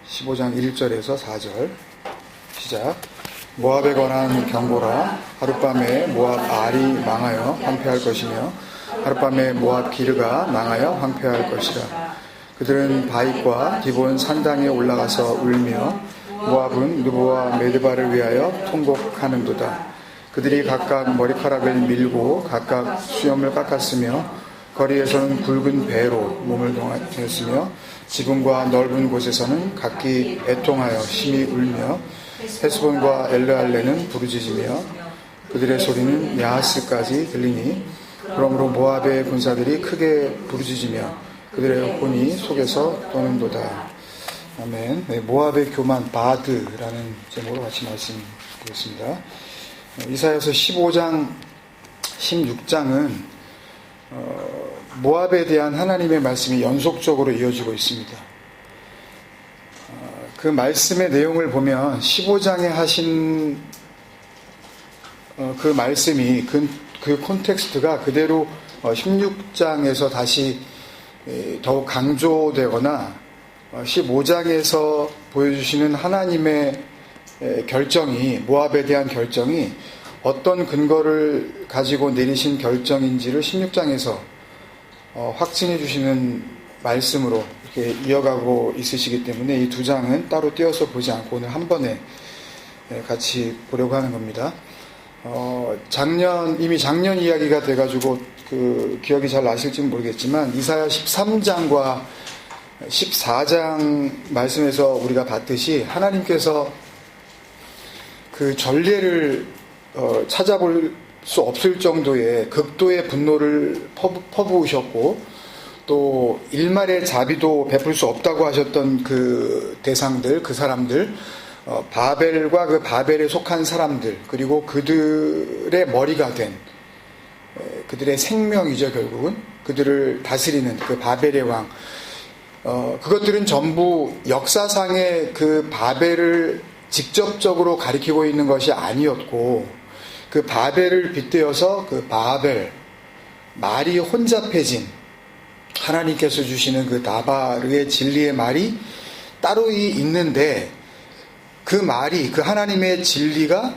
15장 1절에서 4절 시작. 모압에 관한 경고라. 하룻밤에 모압 알이 망하여 황폐할 것이며 하룻밤에 모압 기르가 망하여 황폐할 것이라. 그들은 바윗과 디본 산당에 올라가서 울며 모압은 느보와 메드바를 위하여 통곡하는도다. 그들이 각각 머리카락을 밀고 각각 수염을 깎았으며 거리에서는 굵은 배로 몸을 동하였으며 지붕과 넓은 곳에서는 각기 애통하여 심히 울며 헤스본과 엘르알레는 부르짖으며 그들의 소리는 야하스까지 들리니 그러므로 모압의 군사들이 크게 부르짖으며 그들의 혼이 속에서 떠는도다. 아멘. 네, 모압의 교만 바드라는 제목으로 같이 말씀드리겠습니다. 이사야서 15장 16장은 모압에 대한 하나님의 말씀이 연속적으로 이어지고 있습니다. 그 말씀의 내용을 보면 15장에 하신 그 말씀이 그 콘텍스트가 그대로 16장에서 다시 더욱 강조되거나 15장에서 보여주시는 하나님의 결정이, 모압에 대한 결정이 어떤 근거를 가지고 내리신 결정인지를 16장에서 확증해 주시는 말씀으로 이렇게 이어가고 있으시기 때문에 이 두 장은 따로 띄어서 보지 않고 오늘 한 번에 같이 보려고 하는 겁니다. 이미 작년 이야기가 돼가지고 그 기억이 잘 나실지는 모르겠지만 이사야 13장과 14장 말씀에서 우리가 봤듯이 하나님께서 그 전례를 찾아볼 수 없을 정도의 극도의 분노를 퍼부으셨고 또 일말의 자비도 베풀 수 없다고 하셨던 그 대상들, 그 사람들, 바벨과 그 바벨에 속한 사람들, 그리고 그들의 머리가 된 그들의 생명이죠. 결국은 그들을 다스리는 그 바벨의 왕, 그것들은 전부 역사상의 그 바벨을 직접적으로 가리키고 있는 것이 아니었고 그 바벨을 빗대어서 그 바벨, 말이 혼잡해진 하나님께서 주시는 그 나바르의 진리의 말이 따로 있는데 그 말이, 그 하나님의 진리가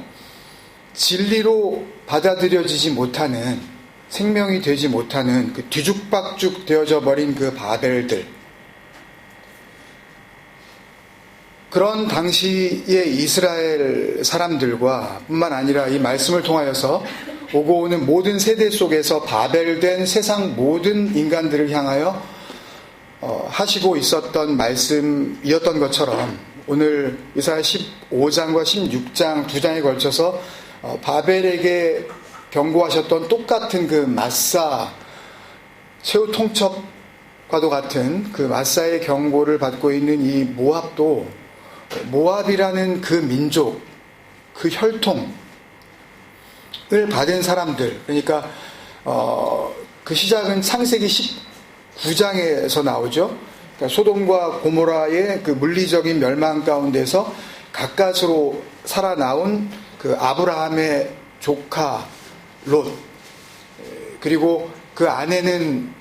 진리로 받아들여지지 못하는, 생명이 되지 못하는 그 뒤죽박죽 되어져 버린 그 바벨들, 그런 당시의 이스라엘 사람들과 뿐만 아니라 이 말씀을 통하여서 오고 오는 모든 세대 속에서 바벨된 세상 모든 인간들을 향하여 하시고 있었던 말씀이었던 것처럼 오늘 이사야 15장과 16장 두 장에 걸쳐서 바벨에게 경고하셨던 똑같은 그 마사, 최후 통첩과도 같은 그 마사의 경고를 받고 있는 이 모압도, 모압이라는 그 민족, 그 혈통을 받은 사람들, 그러니까 그 시작은 창세기 19장에서 나오죠. 그러니까 소돔과 고모라의 그 물리적인 멸망 가운데서 가까스로 살아나온 그 아브라함의 조카 롯, 그리고 그 아내는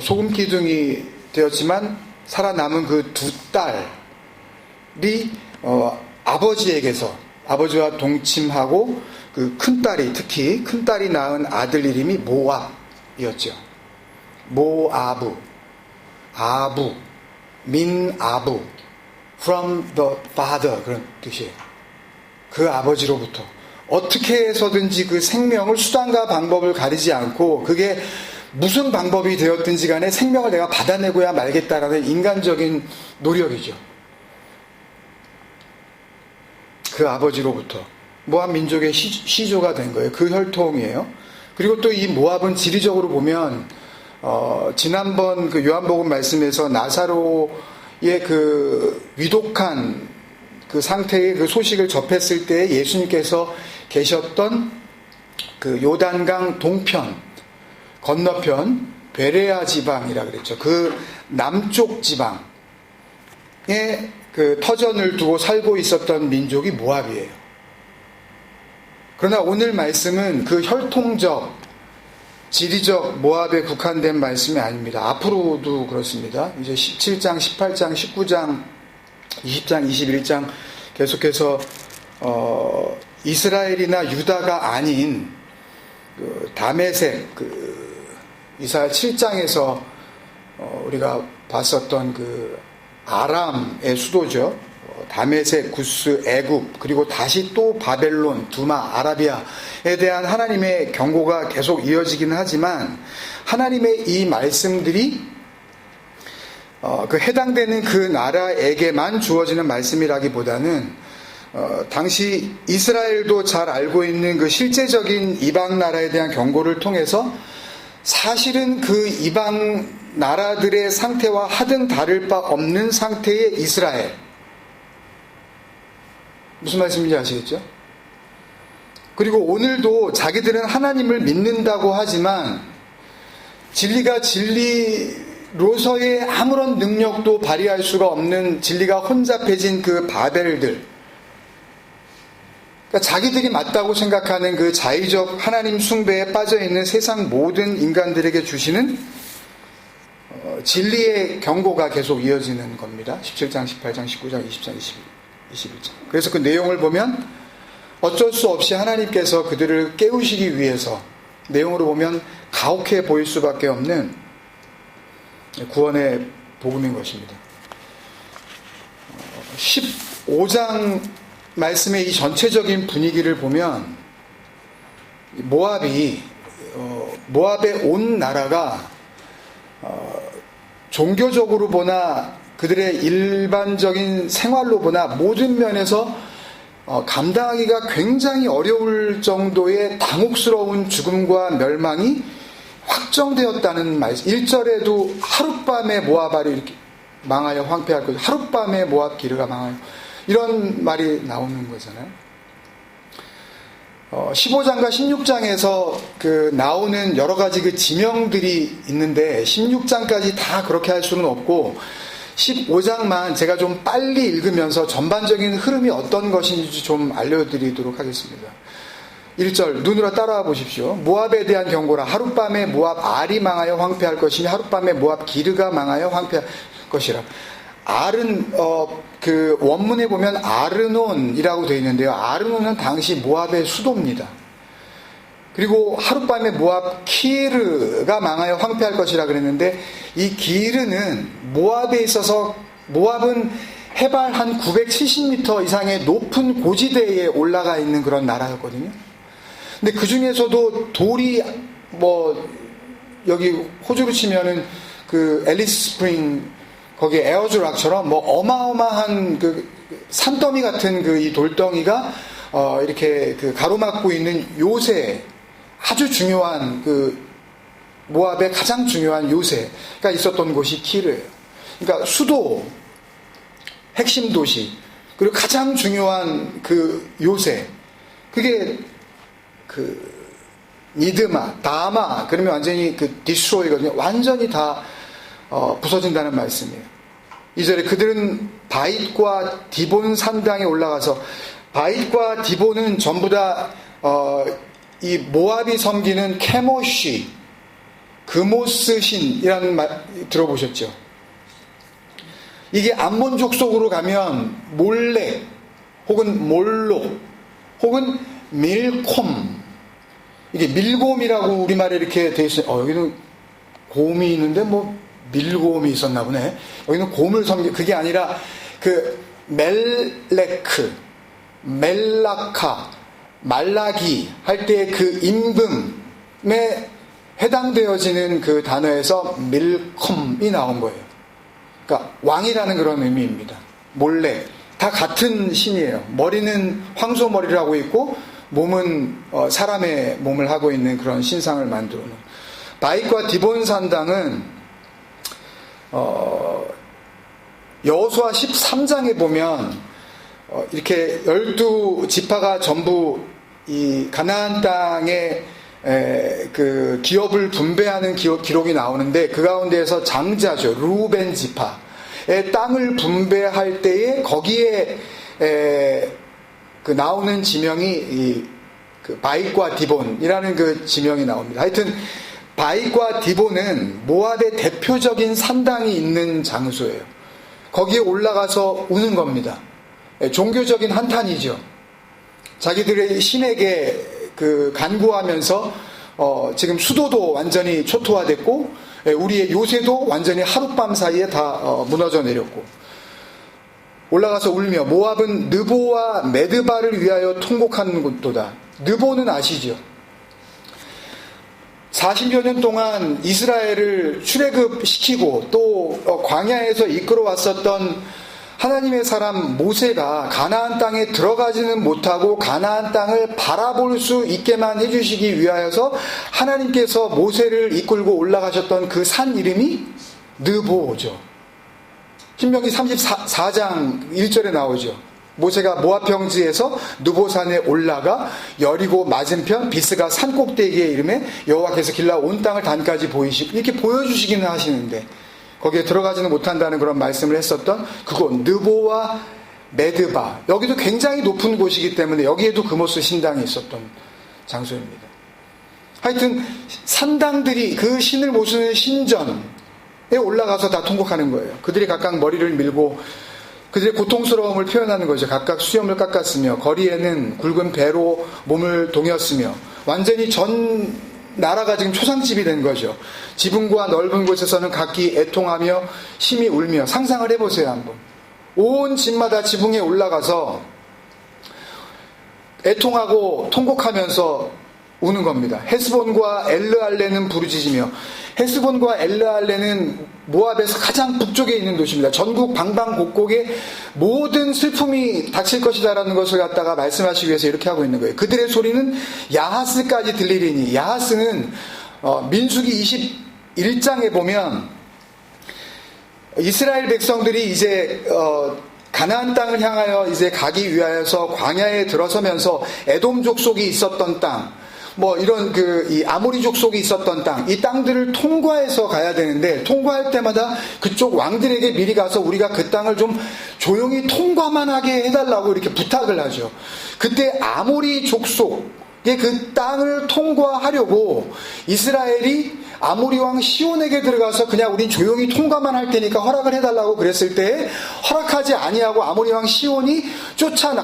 소금 기둥이 되었지만 살아남은 그 두 딸이 아버지에게서, 아버지와 동침하고 그 큰딸이, 특히 큰딸이 낳은 아들 이름이 모압이었죠. 모아부, 아부, 민아부, from the father, 그런 뜻이에요. 그 아버지로부터 어떻게 해서든지 그 생명을, 수단과 방법을 가리지 않고 그게 무슨 방법이 되었든지 간에 생명을 내가 받아내고야 말겠다라는 인간적인 노력이죠. 그 아버지로부터 모압 민족의 시조가 된 거예요. 그 혈통이에요. 그리고 또 이 모압은 지리적으로 보면 지난번 그 요한복음 말씀에서 나사로의 그 위독한 그 상태의 그 소식을 접했을 때 예수님께서 계셨던 그 요단강 동편, 건너편 베레아 지방이라 그랬죠. 그 남쪽 지방에 그 터전을 두고 살고 있었던 민족이 모압이에요. 그러나 오늘 말씀은 그 혈통적, 지리적 모압에 국한된 말씀이 아닙니다. 앞으로도 그렇습니다. 이제 17장, 18장, 19장 20장, 21장 계속해서 이스라엘이나 유다가 아닌 다메섹, 이사야 7장에서 우리가 봤었던 아람의 수도죠. 다메섹, 구스, 애굽, 그리고 다시 또 바벨론, 두마, 아라비아에 대한 하나님의 경고가 계속 이어지긴 하지만 하나님의 이 말씀들이 해당되는 그 나라에게만 주어지는 말씀이라기보다는 당시 이스라엘도 잘 알고 있는 그 실제적인 이방 나라에 대한 경고를 통해서 사실은 그 이방 나라들의 상태와 하등 다를 바 없는 상태의 이스라엘. 무슨 말씀인지 아시겠죠? 그리고 오늘도 자기들은 하나님을 믿는다고 하지만 진리가 진리로서의 아무런 능력도 발휘할 수가 없는 진리가 혼잡해진 그 바벨들, 그러니까 자기들이 맞다고 생각하는 그 자의적 하나님 숭배에 빠져있는 세상 모든 인간들에게 주시는 진리의 경고가 계속 이어지는 겁니다. 17장, 18장, 19장, 20장, 21장. 그래서 그 내용을 보면 어쩔 수 없이 하나님께서 그들을 깨우시기 위해서 내용으로 보면 가혹해 보일 수밖에 없는 구원의 복음인 것입니다. 15장 말씀의 이 전체적인 분위기를 보면 모압의 온 나라가 종교적으로 보나 그들의 일반적인 생활로 보나 모든 면에서 감당하기가 굉장히 어려울 정도의 당혹스러운 죽음과 멸망이 확정되었다는 말씀. 1절에도 하룻밤에 모압이 이렇게 망하여 황폐할 것이고 하룻밤에 모압 기르가 망하여, 이런 말이 나오는 거잖아요. 15장과 16장에서 나오는 여러 가지 그 지명들이 있는데 16장까지 다 그렇게 할 수는 없고 15장만 제가 좀 빨리 읽으면서 전반적인 흐름이 어떤 것인지 좀 알려드리도록 하겠습니다. 1절 눈으로 따라와 보십시오. 모압에 대한 경고라. 하룻밤에 모압 알이 망하여 황폐할 것이니 하룻밤에 모압 기르가 망하여 황폐할 것이라. 알은 그 원문에 보면 아르논이라고 되어 있는데요. 아르논은 당시 모압의 수도입니다. 그리고 하룻밤에 모압 키르가 망하여 황폐할 것이라 그랬는데 이 기르는 모압에 있어서, 모압은 해발 한 970m 이상의 높은 고지대에 올라가 있는 그런 나라였거든요. 근데 그 중에서도 돌이 여기 호주로 치면은 그 앨리스 스프링 거기 에어즈락처럼 어마어마한 그 산더미 같은 이 돌덩이가 이렇게 가로막고 있는 요새, 아주 중요한 모압의 가장 중요한 요새가 있었던 곳이 키르예요. 그러니까 수도, 핵심 도시, 그리고 가장 중요한 요새, 그게 니드마, 다마, 그러면 완전히 디스트로이거든요. 완전히 다 부서진다는 말씀이에요. 2절에 그들은 바잇과 디본 산당에 올라가서, 바잇과 디본은 전부 다 이 모압이 섬기는 케모시, 그모스 신이라는 말 들어보셨죠? 이게 암몬족 속으로 가면 몰렉 혹은 몰록 혹은 밀콤, 이게 밀곰이라고 우리말에 이렇게 돼 있어요. 여기는 곰이 있는데 밀곰이 있었나 보네. 여기는 곰을 그게 아니라 멜레크, 멜라카, 말라기 할 때 임금에 해당되어지는 단어에서 밀컴이 나온 거예요. 그러니까 왕이라는 그런 의미입니다. 몰렉, 다 같은 신이에요. 머리는 황소 머리를 하고 있고 몸은 사람의 몸을 하고 있는 그런 신상을 만들어 놓은. 바잇과 디본 산당은 여호수아 13장에 보면 이렇게 12지파가 전부 이 가나안 땅에 기업을 분배하는 기록이 나오는데 그 가운데에서 장자죠. 루벤 지파의 땅을 분배할 때에 거기에 나오는 지명이 바잇과 디본이라는 지명이 나옵니다. 하여튼 바잇과 디본은 모압의 대표적인 산당이 있는 장소예요. 거기에 올라가서 우는 겁니다. 종교적인 한탄이죠. 자기들의 신에게 간구하면서 지금 수도도 완전히 초토화됐고 우리의 요새도 완전히 하룻밤 사이에 다 무너져 내렸고, 올라가서 울며 모압은 느보와 메드바를 위하여 통곡하는 곳도다. 느보는 아시죠? 40여 년 동안 이스라엘을 출애굽시키고 또 광야에서 이끌어왔었던 하나님의 사람 모세가 가나안 땅에 들어가지는 못하고 가나안 땅을 바라볼 수 있게만 해주시기 위하여서 하나님께서 모세를 이끌고 올라가셨던 그 산 이름이 느보죠. 신명기 34장 1절에 나오죠. 모세가 모압 평지에서 느보산에 올라가 여리고 맞은편 비스가 산 꼭대기에 이름에 여호와께서 길라 온 땅을 단까지 보이시고, 이렇게 보여주시기는 하시는데 거기에 들어가지는 못한다는 그런 말씀을 했었던 그곳 느보와 메드바, 여기도 굉장히 높은 곳이기 때문에 여기에도 금오스 신당이 있었던 장소입니다. 하여튼 산당들이 그 신을 모시는 신전에 올라가서 다 통곡하는 거예요. 그들이 각각 머리를 밀고 그들의 고통스러움을 표현하는 거죠. 각각 수염을 깎았으며 거리에는 굵은 배로 몸을 동였으며, 완전히 전 나라가 지금 초상집이 된 거죠. 지붕과 넓은 곳에서는 각기 애통하며 심히 울며. 상상을 해보세요 한번. 온 집마다 지붕에 올라가서 애통하고 통곡하면서 우는 겁니다. 헤스본과 엘르알레는 부르짖으며, 헤스본과 엘르알레는 모압에서 가장 북쪽에 있는 도시입니다. 전국 방방곡곡에 모든 슬픔이 닥칠 것이다라는 것을 갖다가 말씀하시기 위해서 이렇게 하고 있는 거예요. 그들의 소리는 야하스까지 들리리니, 야하스는 민수기 21장에 보면 이스라엘 백성들이 이제 가나안 땅을 향하여 이제 가기 위하여서 광야에 들어서면서 에돔 족속이 있었던 땅, 이런 이 아모리 족속이 있었던 땅, 이 땅들을 통과해서 가야 되는데, 통과할 때마다 그쪽 왕들에게 미리 가서 우리가 그 땅을 좀 조용히 통과만 하게 해달라고 이렇게 부탁을 하죠. 그때 아모리 족속의 그 땅을 통과하려고 이스라엘이 아모리 왕 시온에게 들어가서 그냥 우린 조용히 통과만 할 테니까 허락을 해달라고 그랬을 때 허락하지 아니하고 아모리 왕 시온이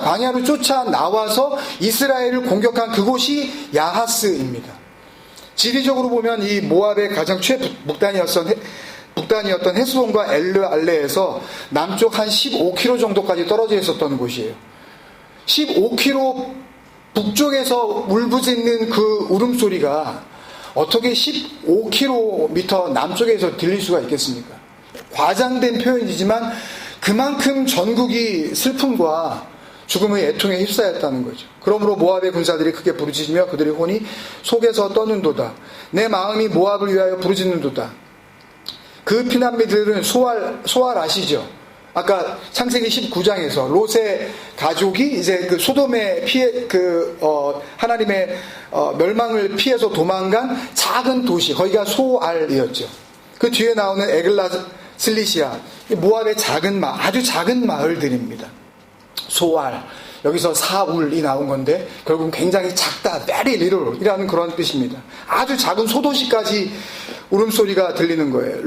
광야로 쫓아 나와서 이스라엘을 공격한 그곳이 야하스입니다. 지리적으로 보면 이 모압의 가장 최북단이었던 헤스본과 엘르알레에서 남쪽 한 15km 정도까지 떨어져 있었던 곳이에요. 15km 북쪽에서 울부짖는 그 울음소리가 어떻게 15km 남쪽에서 들릴 수가 있겠습니까? 과장된 표현이지만 그만큼 전국이 슬픔과 죽음의 애통에 휩싸였다는 거죠. 그러므로 모압의 군사들이 크게 부르짖으며 그들의 혼이 속에서 떠는도다. 내 마음이 모압을 위하여 부르짖는도다. 그 피난민들은 소알 아시죠? 아까 창세기 19장에서 롯의 가족이 이제 그 소돔의 하나님의 멸망을 피해서 도망간 작은 도시, 거기가 소알이었죠. 그 뒤에 나오는 에글라 슬리시아, 모압의 아주 작은 마을들입니다. 소알, 여기서 사울이 나온 건데 결국은 굉장히 작다, very little이라는 그런 뜻입니다. 아주 작은 소도시까지 울음소리가 들리는 거예요.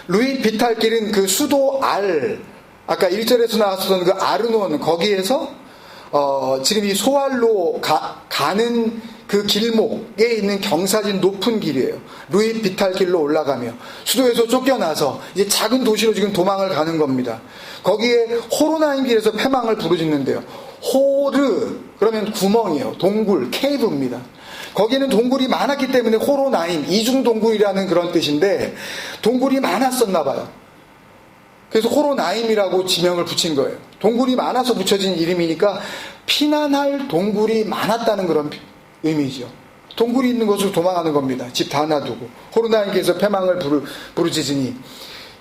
루잇 비탈길은 그 수도 아까 1절에서 나왔었던 그 아르논, 거기에서 지금 이 소알로 가는 그 길목에 있는 경사진 높은 길이에요. 루잇 비탈길로 올라가며 수도에서 쫓겨나서 이제 작은 도시로 지금 도망을 가는 겁니다. 거기에 호로나임 길에서 패망을 부르짖는데요. 호르 그러면 구멍이에요. 동굴, 케이브입니다. 거기는 동굴이 많았기 때문에 호로나임, 이중동굴이라는 그런 뜻인데 동굴이 많았었나 봐요. 그래서 호로나임이라고 지명을 붙인 거예요. 동굴이 많아서 붙여진 이름이니까 피난할 동굴이 많았다는 그런 의미죠. 동굴이 있는 곳으로 도망하는 겁니다. 집 다 놔두고. 호로나임께서 패망을 부르짖으니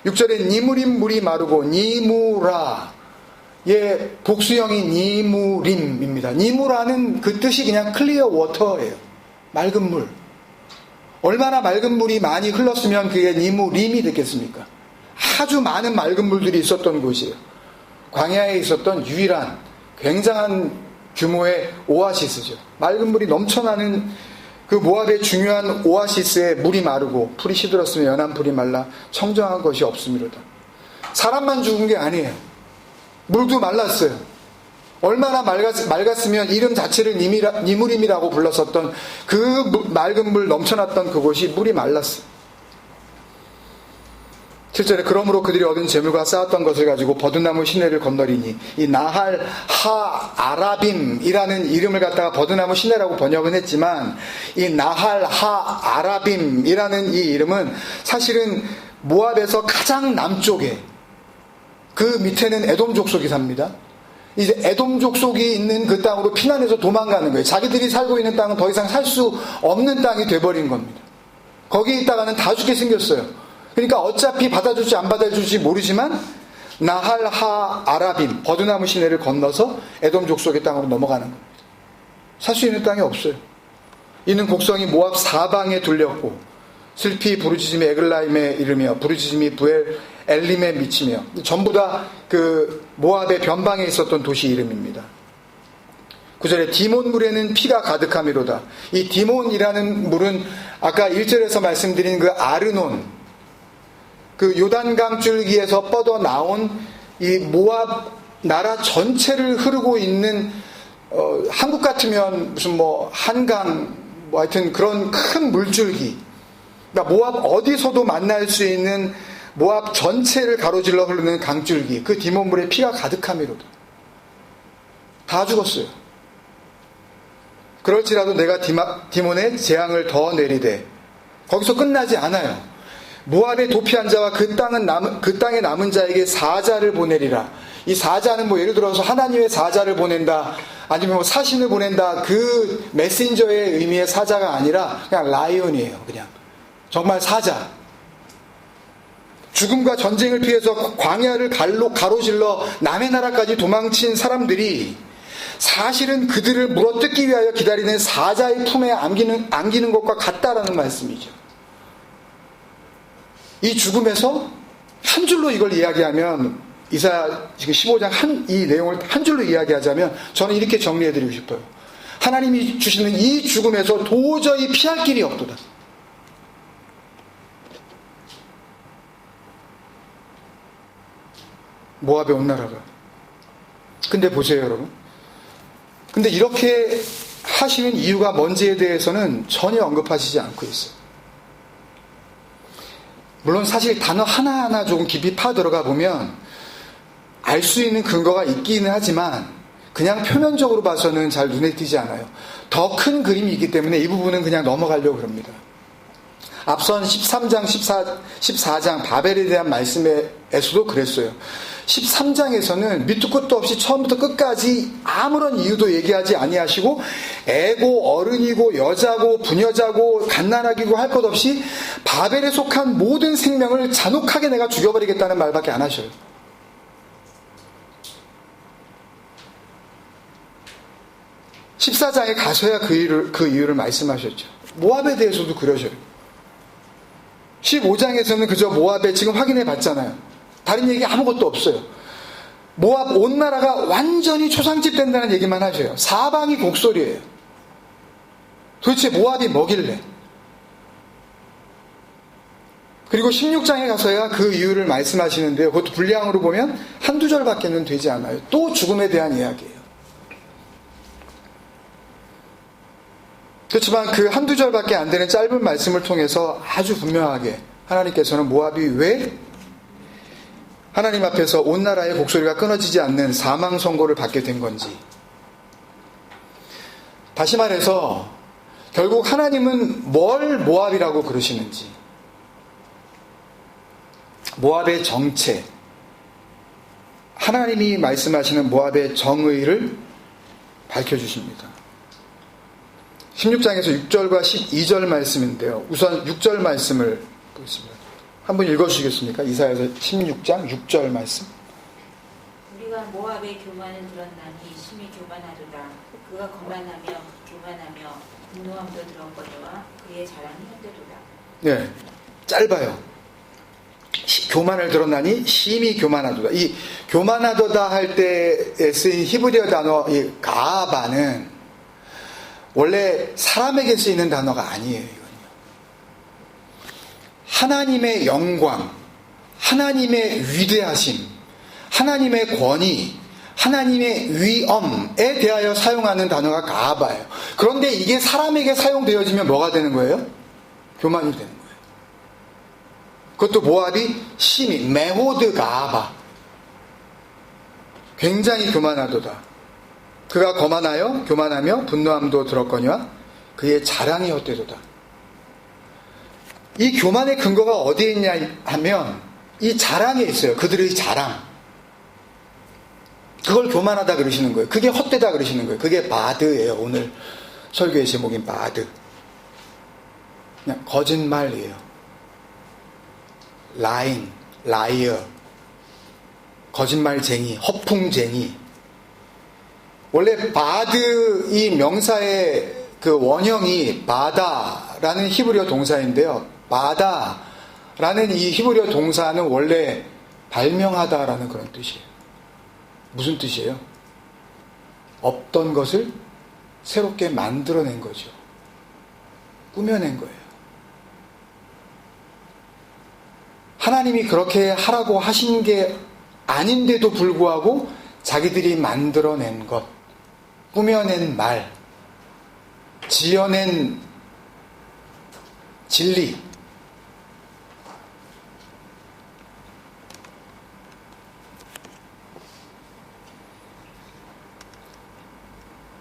6절에 니무림 물이 마르고 니무라, 복수형이 니무림입니다. 니무라는 그 뜻이 그냥 클리어 워터예요. 맑은 물. 얼마나 맑은 물이 많이 흘렀으면 그게 니무림이 됐겠습니까? 아주 많은 맑은 물들이 있었던 곳이에요. 광야에 있었던 유일한 굉장한 규모의 오아시스죠. 맑은 물이 넘쳐나는 그 모압의 중요한 오아시스에 물이 마르고 풀이 시들었으며 연한 풀이 말라 청정한 것이 없음이로다. 사람만 죽은 게 아니에요. 물도 말랐어요. 얼마나 맑았으면 이름 자체를 니무림이라고 불렀었던 그 맑은 물 넘쳐났던 그곳이 물이 말랐어요. 7절에 그러므로 그들이 얻은 재물과 쌓았던 것을 가지고 버드나무 시내를 건너리니, 이 나할 하 아라빔이라는 이름을 갖다가 버드나무 시내라고 번역은 했지만, 이 나할 하 아라빔이라는 이 이름은 사실은 모압에서 가장 남쪽에, 그 밑에는 에돔 족속이 삽니다. 이제 에돔 족속이 있는 그 땅으로 피난해서 도망가는 거예요. 자기들이 살고 있는 땅은 더 이상 살 수 없는 땅이 돼버린 겁니다. 거기에 있다가는 다 죽게 생겼어요. 그러니까 어차피 받아줄지 안 받아줄지 모르지만 나할 하 아라빔, 버드나무 시내를 건너서 에돔 족속의 땅으로 넘어가는 겁니다. 살 수 있는 땅이 없어요. 이는 곡성이 모압 사방에 둘렸고 슬피 부르짖음이 에글라임의 이름이여 부르짖음이 부엘 엘림의 미치며, 전부 다 그 모압의 변방에 있었던 도시 이름입니다. 9절에 디몬 물에는 피가 가득함이로다. 이 디몬이라는 물은 아까 1절에서 말씀드린 그 아르논, 그 요단강 줄기에서 뻗어 나온 이 모압 나라 전체를 흐르고 있는, 한국 같으면 무슨 뭐 한강, 뭐 하여튼 그런 큰 물줄기, 그러니까 모압 어디서도 만날 수 있는 모압 전체를 가로질러 흐르는 강줄기, 그 디몬물에 피가 가득함이로다. 다 죽었어요. 그럴지라도 내가 디몬에 재앙을 더 내리되, 거기서 끝나지 않아요. 모압에 도피한 자와 그 땅에 남은 자에게 사자를 보내리라. 이 사자는 뭐 예를 들어서 하나님의 사자를 보낸다, 아니면 뭐 사신을 보낸다, 그 메신저의 의미의 사자가 아니라 그냥 라이온이에요. 그냥 정말 사자. 죽음과 전쟁을 피해서 광야를 가로질러 남의 나라까지 도망친 사람들이 사실은 그들을 물어뜯기 위하여 기다리는 사자의 품에 안기는 것과 같다라는 말씀이죠. 이 죽음에서 한 줄로 이걸 이야기하면, 이사야 지금 15장 이 내용을 한 줄로 이야기하자면 저는 이렇게 정리해드리고 싶어요. 하나님이 주시는 이 죽음에서 도저히 피할 길이 없도다. 모압의 온 나라가. 근데 보세요, 여러분. 근데 이렇게 하시는 이유가 뭔지에 대해서는 전혀 언급하시지 않고 있어요. 물론 사실 단어 하나하나 조금 깊이 파 들어가 보면 알 수 있는 근거가 있기는 하지만 그냥 표면적으로 봐서는 잘 눈에 띄지 않아요. 더 큰 그림이 있기 때문에 이 부분은 그냥 넘어가려고 합니다. 앞선 13장, 14장 바벨에 대한 말씀에서도 그랬어요. 13장에서는 밑도 끝도 없이 처음부터 끝까지 아무런 이유도 얘기하지 아니하시고 애고 어른이고 여자고 부녀자고 갓난아기고 할 것 없이 바벨에 속한 모든 생명을 잔혹하게 내가 죽여버리겠다는 말밖에 안 하셔요. (14장에) 가서야 그 이유를 말씀하셨죠. 모압에 대해서도 그러셔요. 15장에서는 그저 모압에 지금 확인해 봤잖아요. 다른 얘기 아무것도 없어요. 모압 온 나라가 완전히 초상집 된다는 얘기만 하셔요. 사방이 곡소리예요. 도대체 모압이 뭐길래? 그리고 16장에 가서야 그 이유를 말씀하시는데요. 그것도 분량으로 보면 한두 절밖에는 되지 않아요. 또 죽음에 대한 이야기예요. 그렇지만 그 한두 절밖에 안 되는 짧은 말씀을 통해서 아주 분명하게 하나님께서는 모압이 왜 하나님 앞에서 온 나라의 곡소리가 끊어지지 않는 사망 선고를 받게 된 건지, 다시 말해서 결국 하나님은 뭘 모압이라고 그러시는지, 모압의 정체, 하나님이 말씀하시는 모압의 정의를 밝혀주십니다. 16장에서 6절과 12절 말씀인데요. 우선 6절 말씀을 보겠습니다. 한번 읽어주시겠습니까? 이사야서 16장 6절 말씀. 우리가 모압의 교만을 들었나니 심히 교만하도다. 그가 거만하며 교만하며 분노함도 들었거니와 그의 자랑이 현대도다. 네, 짧아요. 교만을 들었나니 심히 교만하도다. 이 교만하도다 할 때 쓰인 히브리어 단어 이 가바는 원래 사람에게 쓰이는 단어가 아니에요. 이건요. 하나님의 영광, 하나님의 위대하심, 하나님의 권위, 하나님의 위엄에 대하여 사용하는 단어가 가하바예요. 그런데 이게 사람에게 사용되어지면 뭐가 되는 거예요? 교만이 되는 거예요. 그것도 모압이 심히 메호드 가하바, 굉장히 교만하도다. 그가 거만하여 교만하며 분노함도 들었거니와 그의 자랑이 헛되도다. 이 교만의 근거가 어디에 있냐 하면 이 자랑에 있어요. 그들의 자랑. 그걸 교만하다 그러시는 거예요. 그게 헛되다 그러시는 거예요. 그게 바드예요. 오늘 설교의 제목인 바드. 그냥 거짓말이에요. 라인, 라이어, 거짓말쟁이, 허풍쟁이. 원래 바드 이 명사의 그 원형이 바다라는 히브리어 동사인데요. 바다라는 이 히브리어 동사는 원래 발명하다라는 그런 뜻이에요. 무슨 뜻이에요? 없던 것을 새롭게 만들어낸 거죠. 꾸며낸 거예요. 하나님이 그렇게 하라고 하신 게 아닌데도 불구하고 자기들이 만들어낸 것, 꾸며낸 말, 지어낸 진리,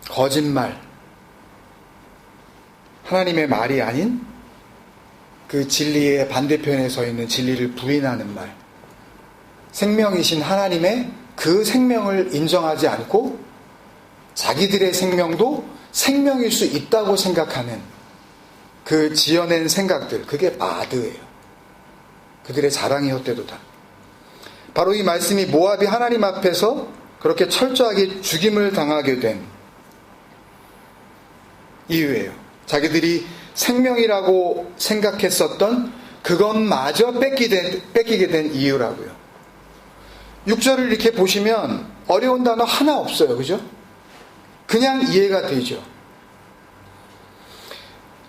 거짓말, 하나님의 말이 아닌 그 진리의 반대편에 서 있는 진리를 부인하는 말, 생명이신 하나님의 그 생명을 인정하지 않고 자기들의 생명도 생명일 수 있다고 생각하는 그 지어낸 생각들, 그게 바드예요. 그들의 자랑이 헛되도다. 바로 이 말씀이 모압이 하나님 앞에서 그렇게 철저하게 죽임을 당하게 된 이유예요. 자기들이 생명이라고 생각했었던 그것마저 뺏기게 된 이유라고요. 6절을 이렇게 보시면 어려운 단어 하나 없어요. 그죠? 그냥 이해가 되죠.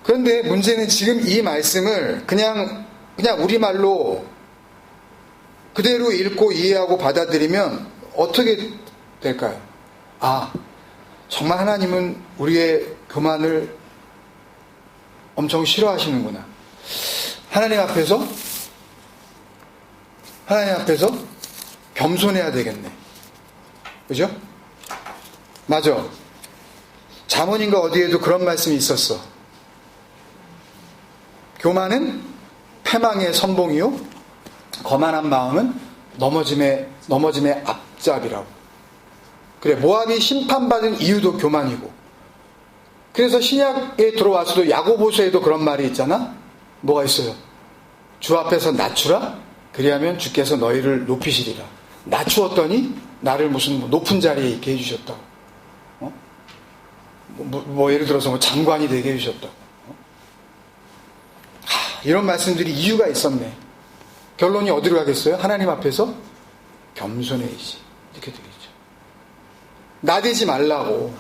그런데 문제는 지금 이 말씀을 그냥 우리말로 그대로 읽고 이해하고 받아들이면 어떻게 될까요? 아, 정말 하나님은 우리의 교만을 엄청 싫어하시는구나. 하나님 앞에서 겸손해야 되겠네. 그죠? 맞아. 잠언인가 어디에도 그런 말씀이 있었어. 교만은 패망의 선봉이요, 거만한 마음은 넘어짐의 앞잡이라고. 그래, 모압이 심판받은 이유도 교만이고, 그래서 신약에 들어와서도 야고보서에도 그런 말이 있잖아. 뭐가 있어요? 주 앞에서 낮추라. 그리하면 주께서 너희를 높이시리라. 낮추었더니 나를 무슨 높은 자리에 있게 해주셨다고. 예를 들어서 장관이 되게 해주셨다고. 이런 말씀들이 이유가 있었네. 결론이 어디로 가겠어요? 하나님 앞에서 겸손해야지. 이렇게 되겠죠. 나대지 말라고.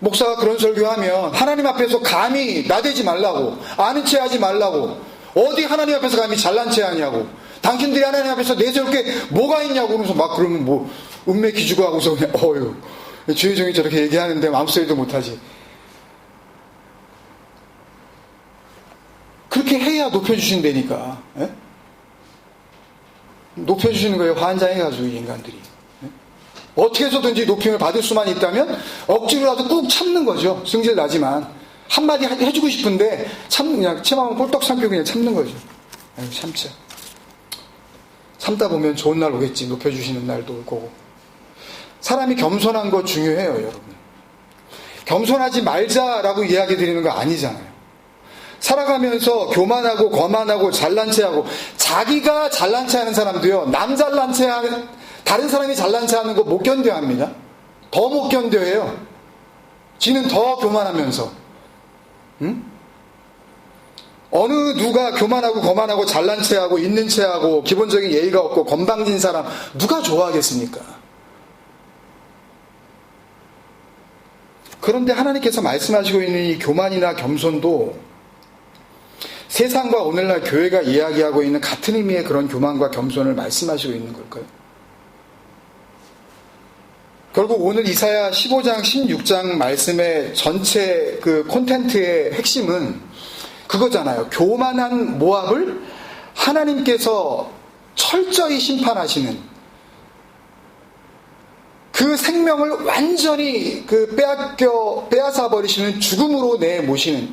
목사가 그런 설교하면 하나님 앞에서 감히 나대지 말라고, 아는 체 하지 말라고, 어디 하나님 앞에서 감히 잘난 체 하냐고, 당신들이 하나님 앞에서 내세울 게 뭐가 있냐고 그러면서 막 그러면 뭐 은매 기주고 하고서 그냥 어휴, 주혜정이 저렇게 얘기하는데 마음속에도 못하지. 그렇게 해야 높여주신다니까. 예? 높여주시는 거예요. 환장해가지고 이 인간들이. 예? 어떻게 해서든지 높임을 받을 수만 있다면 억지로라도 꾹 참는 거죠. 승질 나지만 한마디 해주고 싶은데 그냥 치마만 꼴떡 삼키고 그냥 참는 거죠. 아유, 참자. 참다 보면 좋은 날 오겠지. 높여주시는 날도 올 거고. 사람이 겸손한 거 중요해요, 여러분. 겸손하지 말자라고 이야기 드리는 거 아니잖아요. 살아가면서 교만하고 거만하고 잘난 체하고, 자기가 잘난 체하는 사람도요, 남 잘난 체하는, 다른 사람이 잘난 체하는 거 못 견뎌합니다. 더 못 견뎌해요. 지는 더 교만하면서. 응? 어느 누가 교만하고 거만하고 잘난 체하고 있는 체하고 기본적인 예의가 없고 건방진 사람 누가 좋아하겠습니까? 그런데 하나님께서 말씀하시고 있는 이 교만이나 겸손도 세상과 오늘날 교회가 이야기하고 있는 같은 의미의 그런 교만과 겸손을 말씀하시고 있는 걸까요? 결국 오늘 이사야 15장, 16장 말씀의 전체 그 콘텐츠의 핵심은 그거잖아요. 교만한 모압을 하나님께서 철저히 심판하시는, 그 생명을 완전히 빼앗아 버리시는 죽음으로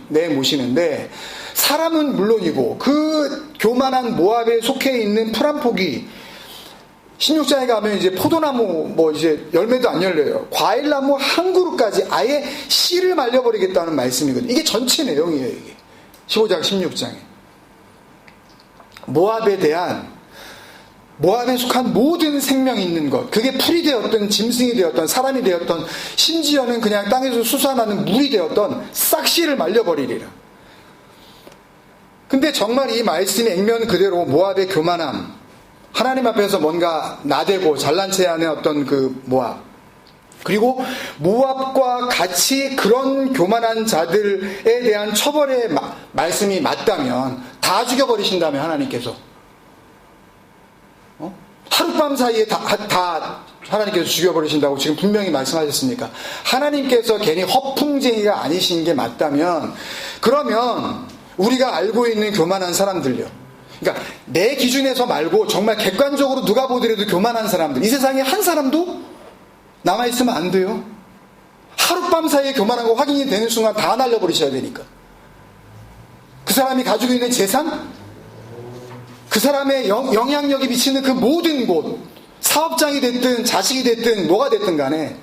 내모시는데, 사람은 물론이고 그 교만한 모압에 속해 있는 풀한포기, 16장에 가면 이제 포도나무 이제 열매도 안 열려요. 과일나무 한 그루까지 아예 씨를 말려버리겠다는 말씀이거든요. 이게 전체 내용이에요, 이게. 15장, 16장에. 모압에 속한 모든 생명이 있는 것, 그게 풀이 되었던, 짐승이 되었던, 사람이 되었던, 심지어는 그냥 땅에서 솟아나는 물이 되었던 싹 씨를 말려버리리라. 근데 정말 이 말씀의 액면 그대로 모압의 교만함, 하나님 앞에서 뭔가 나대고 잘난 체 하는 어떤 그 모압, 그리고 모압과 같이 그런 교만한 자들에 대한 처벌의 말씀이 맞다면, 다 죽여버리신다면 하나님께서 하룻밤 사이에 다 하나님께서 죽여버리신다고 지금 분명히 말씀하셨으니까, 하나님께서 괜히 허풍쟁이가 아니신 게 맞다면, 그러면 우리가 알고 있는 교만한 사람들요, 그러니까 내 기준에서 말고 정말 객관적으로 누가 보더라도 교만한 사람들, 이 세상에 한 사람도 남아있으면 안 돼요. 하룻밤 사이에 교만한 거 확인이 되는 순간 다 날려버리셔야 되니까. 그 사람이 가지고 있는 재산, 그 사람의 영향력이 미치는 그 모든 곳, 사업장이 됐든 자식이 됐든 뭐가 됐든 간에,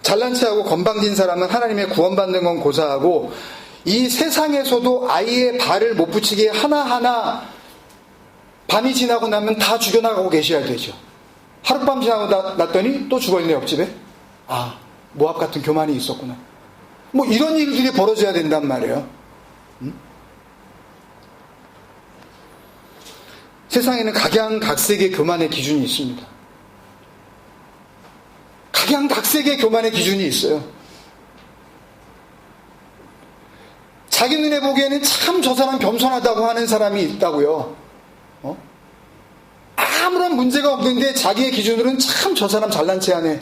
잘난 체하고 건방진 사람은 하나님의 구원받는 건 고사하고, 이 세상에서도 아이의 발을 못 붙이게 하나하나 밤이 지나고 나면 다 죽여나가고 계셔야 되죠. 하룻밤 지나고 났더니 또 죽어있네, 옆집에. 아, 모압 같은 교만이 있었구나. 이런 일들이 벌어져야 된단 말이에요. 세상에는 각양각색의 교만의 기준이 있습니다. 각양각색의 교만의 기준이 있어요. 자기 눈에 보기에는 참 저 사람 겸손하다고 하는 사람이 있다고요. 아무런 문제가 없는데 자기의 기준으로는 참 저 사람 잘난 체 하네.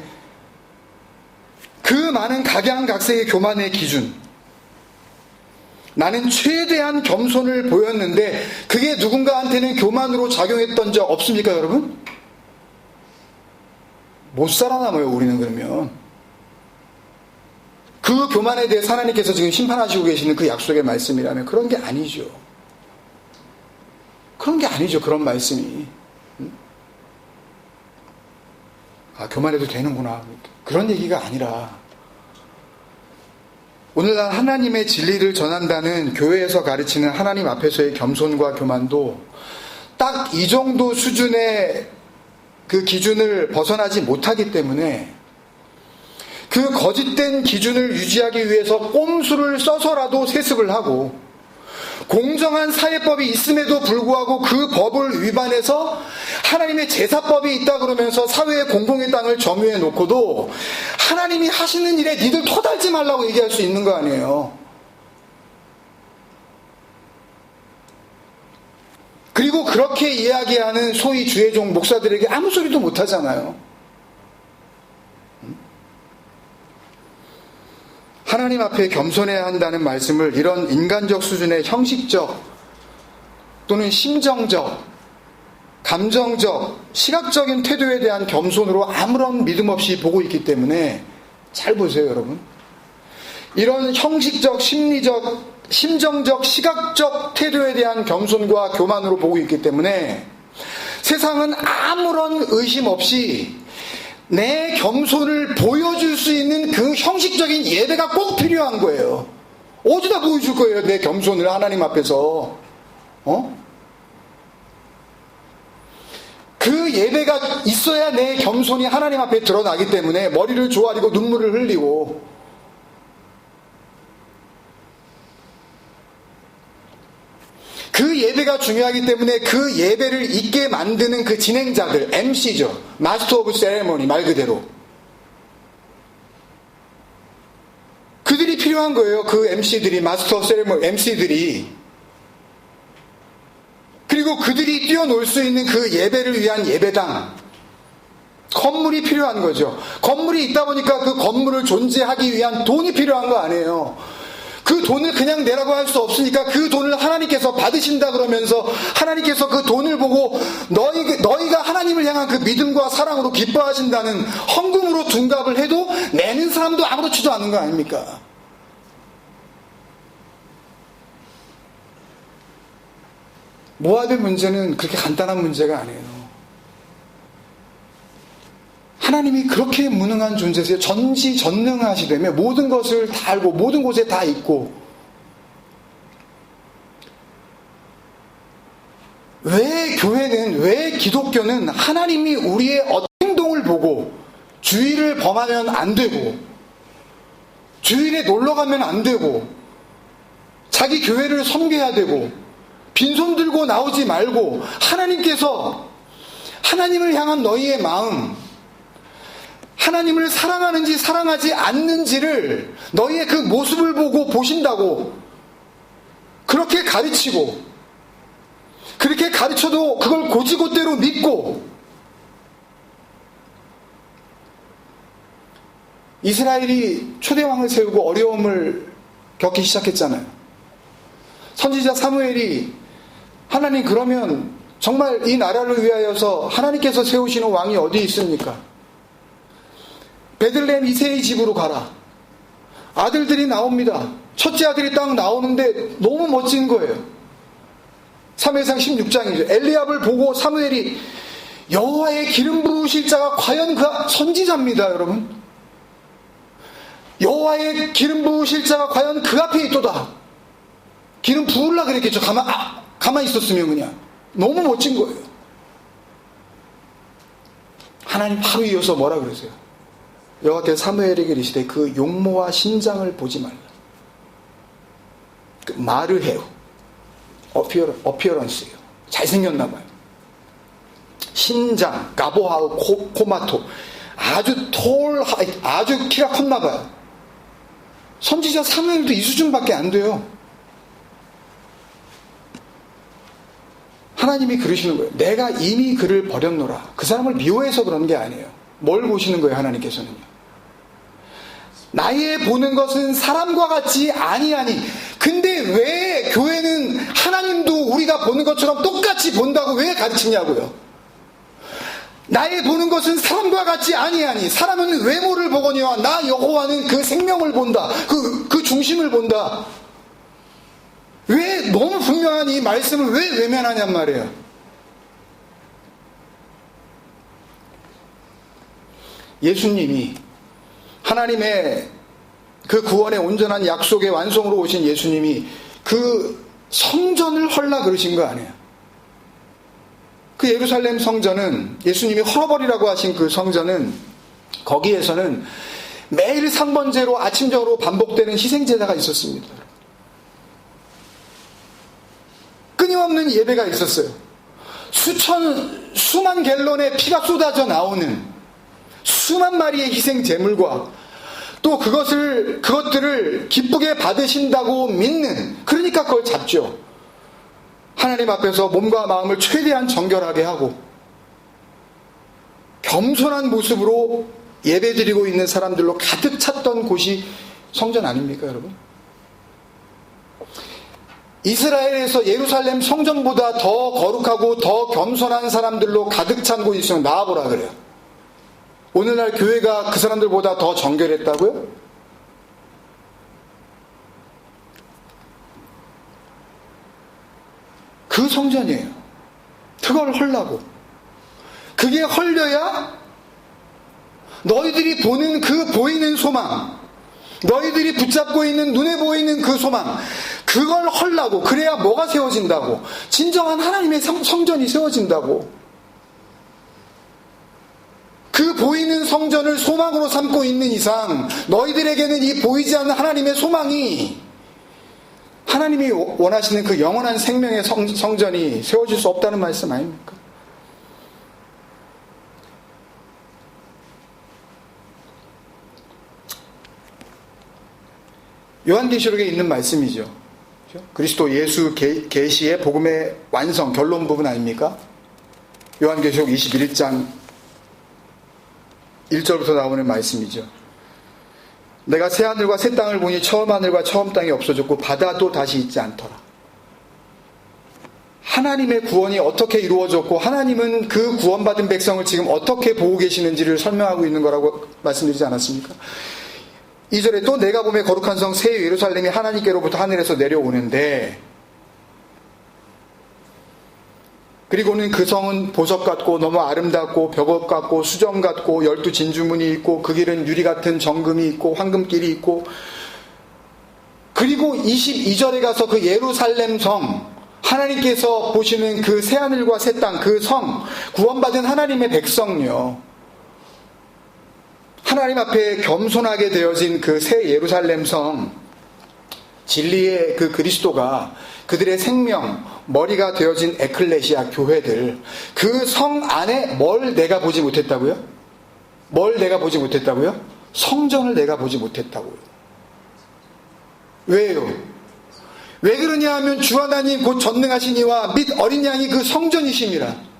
그 많은 각양각색의 교만의 기준. 나는 최대한 겸손을 보였는데 그게 누군가한테는 교만으로 작용했던 적 없습니까, 여러분? 못 살아남아요, 우리는. 그러면 그 교만에 대해 하나님께서 지금 심판하시고 계시는 그 약속의 말씀이라면 그런 게 아니죠. 그런 게 아니죠, 그런 말씀이. 아, 교만해도 되는구나, 그런 얘기가 아니라, 오늘날 하나님의 진리를 전한다는 교회에서 가르치는 하나님 앞에서의 겸손과 교만도 딱 이 정도 수준의 그 기준을 벗어나지 못하기 때문에, 그 거짓된 기준을 유지하기 위해서 꼼수를 써서라도 세습을 하고, 공정한 사회법이 있음에도 불구하고 그 법을 위반해서 하나님의 제사법이 있다 그러면서 사회의 공공의 땅을 점유해 놓고도 하나님이 하시는 일에 니들 토달지 말라고 얘기할 수 있는 거 아니에요. 그리고 그렇게 이야기하는 소위 주의종 목사들에게 아무 소리도 못 하잖아요. 하나님 앞에 겸손해야 한다는 말씀을 이런 인간적 수준의 형식적 또는 심정적, 감정적, 시각적인 태도에 대한 겸손으로 아무런 믿음 없이 보고 있기 때문에, 잘 보세요, 여러분. 이런 형식적, 심리적, 심정적, 시각적 태도에 대한 겸손과 교만으로 보고 있기 때문에 세상은 아무런 의심 없이 내 겸손을 보여줄 수 있는 그 형식적인 예배가 꼭 필요한 거예요. 어디다 보여줄 거예요, 내 겸손을 하나님 앞에서. 그 예배가 있어야 내 겸손이 하나님 앞에 드러나기 때문에 머리를 조아리고 눈물을 흘리고, 그 예배가 중요하기 때문에 그 예배를 있게 만드는 그 진행자들, MC죠. 마스터 오브 세레모니 말 그대로. 그들이 필요한 필요한 거예요. 그 MC들이, 마스터 세레모니 MC들이. 그리고 그들이 뛰어놀 수 있는 그 예배를 위한 예배당, 건물이 필요한 거죠. 건물이 있다 보니까 그 건물을 존재하기 위한 돈이 필요한 거 아니에요. 그 돈을 그냥 내라고 할 수 없으니까 그 돈을 하나님께서 받으신다 그러면서 하나님께서 그 돈을 보고 너희가 하나님을 향한 그 믿음과 사랑으로 기뻐하신다는 헌금으로 둔갑을 해도 내는 사람도 아무렇지도 않은 거 아닙니까? 모압의 문제는 그렇게 간단한 문제가 아니에요. 하나님이 그렇게 무능한 존재세요. 전지전능하시다며 모든 것을 다 알고 모든 곳에 다 있고, 왜 교회는, 왜 기독교는 하나님이 우리의 어떤 행동을 보고 주일을 범하면 안 되고 주일에 놀러 가면 안 되고 자기 교회를 섬겨야 되고 빈손 들고 나오지 말고, 하나님께서 하나님을 향한 너희의 마음, 하나님을 사랑하는지 사랑하지 않는지를 너희의 그 모습을 보고 보신다고 그렇게 가르치고, 그렇게 가르쳐도 그걸 고지고대로 믿고, 이스라엘이 초대왕을 세우고 어려움을 겪기 시작했잖아요. 선지자 사무엘이 하나님, 그러면 정말 이 나라를 위하여서 하나님께서 세우시는 왕이 어디 있습니까? 베들레헴 이새의 집으로 가라. 아들들이 나옵니다. 첫째 아들이 딱 나오는데 너무 멋진 거예요. 사무엘상 16장이죠. 엘리압을 보고 사무엘이 여호와의 기름 부으실 자가 과연 선지자입니다, 여러분. 여호와의 기름 부으실 자가 과연 그 앞에 있도다. 기름 부으려고 그랬겠죠. 가만히 있었으면 그냥. 너무 멋진 거예요. 하나님 바로 이어서 뭐라 그러세요? 여호와께서 사무엘에게 이르시되 그 용모와 신장을 보지 말라. 그 마르헤오, 어피어런스예요. 잘생겼나 봐요. 신장, 가보하우, 코마토, 아주 키가 컸나 봐요. 선지자 사무엘도 이 수준밖에 안 돼요. 하나님이 그러시는 거예요. 내가 이미 그를 버렸노라. 그 사람을 미워해서 그런 게 아니에요. 뭘 보시는 거예요, 하나님께서는요? 나의 보는 것은 사람과 같지 아니하니. 근데 왜 교회는 하나님도 우리가 보는 것처럼 똑같이 본다고 왜 가르치냐고요? 나의 보는 것은 사람과 같지 아니하니. 사람은 외모를 보거니와 나 여호와는 그 생명을 본다. 그 중심을 본다. 왜 너무 분명한 이 말씀을 왜 외면하냔 말이에요. 예수님이 하나님의 그 구원의 온전한 약속의 완성으로 오신 예수님이 그 성전을 헐라 그러신 거 아니에요. 그 예루살렘 성전은, 예수님이 헐어버리라고 하신 그 성전은, 거기에서는 매일 상번제로 아침저로 반복되는 희생제사가 있었습니다. 끊임없는 예배가 있었어요. 수만 갤런의 피가 쏟아져 나오는 수만 마리의 희생 제물과 또 그것들을 기쁘게 받으신다고 믿는, 그러니까 그걸 잡죠. 하나님 앞에서 몸과 마음을 최대한 정결하게 하고 겸손한 모습으로 예배드리고 있는 사람들로 가득 찼던 곳이 성전 아닙니까, 여러분? 이스라엘에서 예루살렘 성전보다 더 거룩하고 더 겸손한 사람들로 가득 찬 곳이 있으면 나와보라 그래요. 오늘날 교회가 그 사람들보다 더 정결했다고요? 그 성전이에요. 그걸 헐라고. 그게 헐려야 너희들이 보는 그 보이는 소망, 너희들이 붙잡고 있는 눈에 보이는 그 소망, 그걸 헐라고. 그래야 뭐가 세워진다고? 진정한 하나님의 성전이 세워진다고. 그 보이는 성전을 소망으로 삼고 있는 이상 너희들에게는 이 보이지 않는 하나님의 소망이, 하나님이 원하시는 그 영원한 생명의 성전이 세워질 수 없다는 말씀 아닙니까? 요한계시록에 있는 말씀이죠. 그리스도 예수 계시의 복음의 완성, 결론 부분 아닙니까? 요한계시록 21장 1절부터 나오는 말씀이죠. 내가 새 하늘과 새 땅을 보니 처음 하늘과 처음 땅이 없어졌고 바다도 다시 있지 않더라. 하나님의 구원이 어떻게 이루어졌고 하나님은 그 구원받은 백성을 지금 어떻게 보고 계시는지를 설명하고 있는 거라고 말씀드리지 않았습니까? 2절에 또 내가 보매 거룩한 성 새 예루살렘이 하나님께로부터 하늘에서 내려오는데, 그리고는 그 성은 보석 같고 너무 아름답고 벽업 같고 수정 같고 12 진주문이 있고 그 길은 유리 같은 정금이 있고 황금길이 있고, 그리고 22절에 가서 그 예루살렘 성, 하나님께서 보시는 그 새하늘과 새 땅, 그 성, 구원받은 하나님의 백성요, 하나님 앞에 겸손하게 되어진 그 새 예루살렘 성, 진리의 그 그리스도가 그들의 생명, 머리가 되어진 에클레시아 교회들, 그 성 안에 뭘 내가 보지 못했다고요? 뭘 내가 보지 못했다고요? 성전을 내가 보지 못했다고요. 왜요? 왜 그러냐 하면 주 하나님 곧 전능하신 이와 및 어린 양이 그 성전이심이라.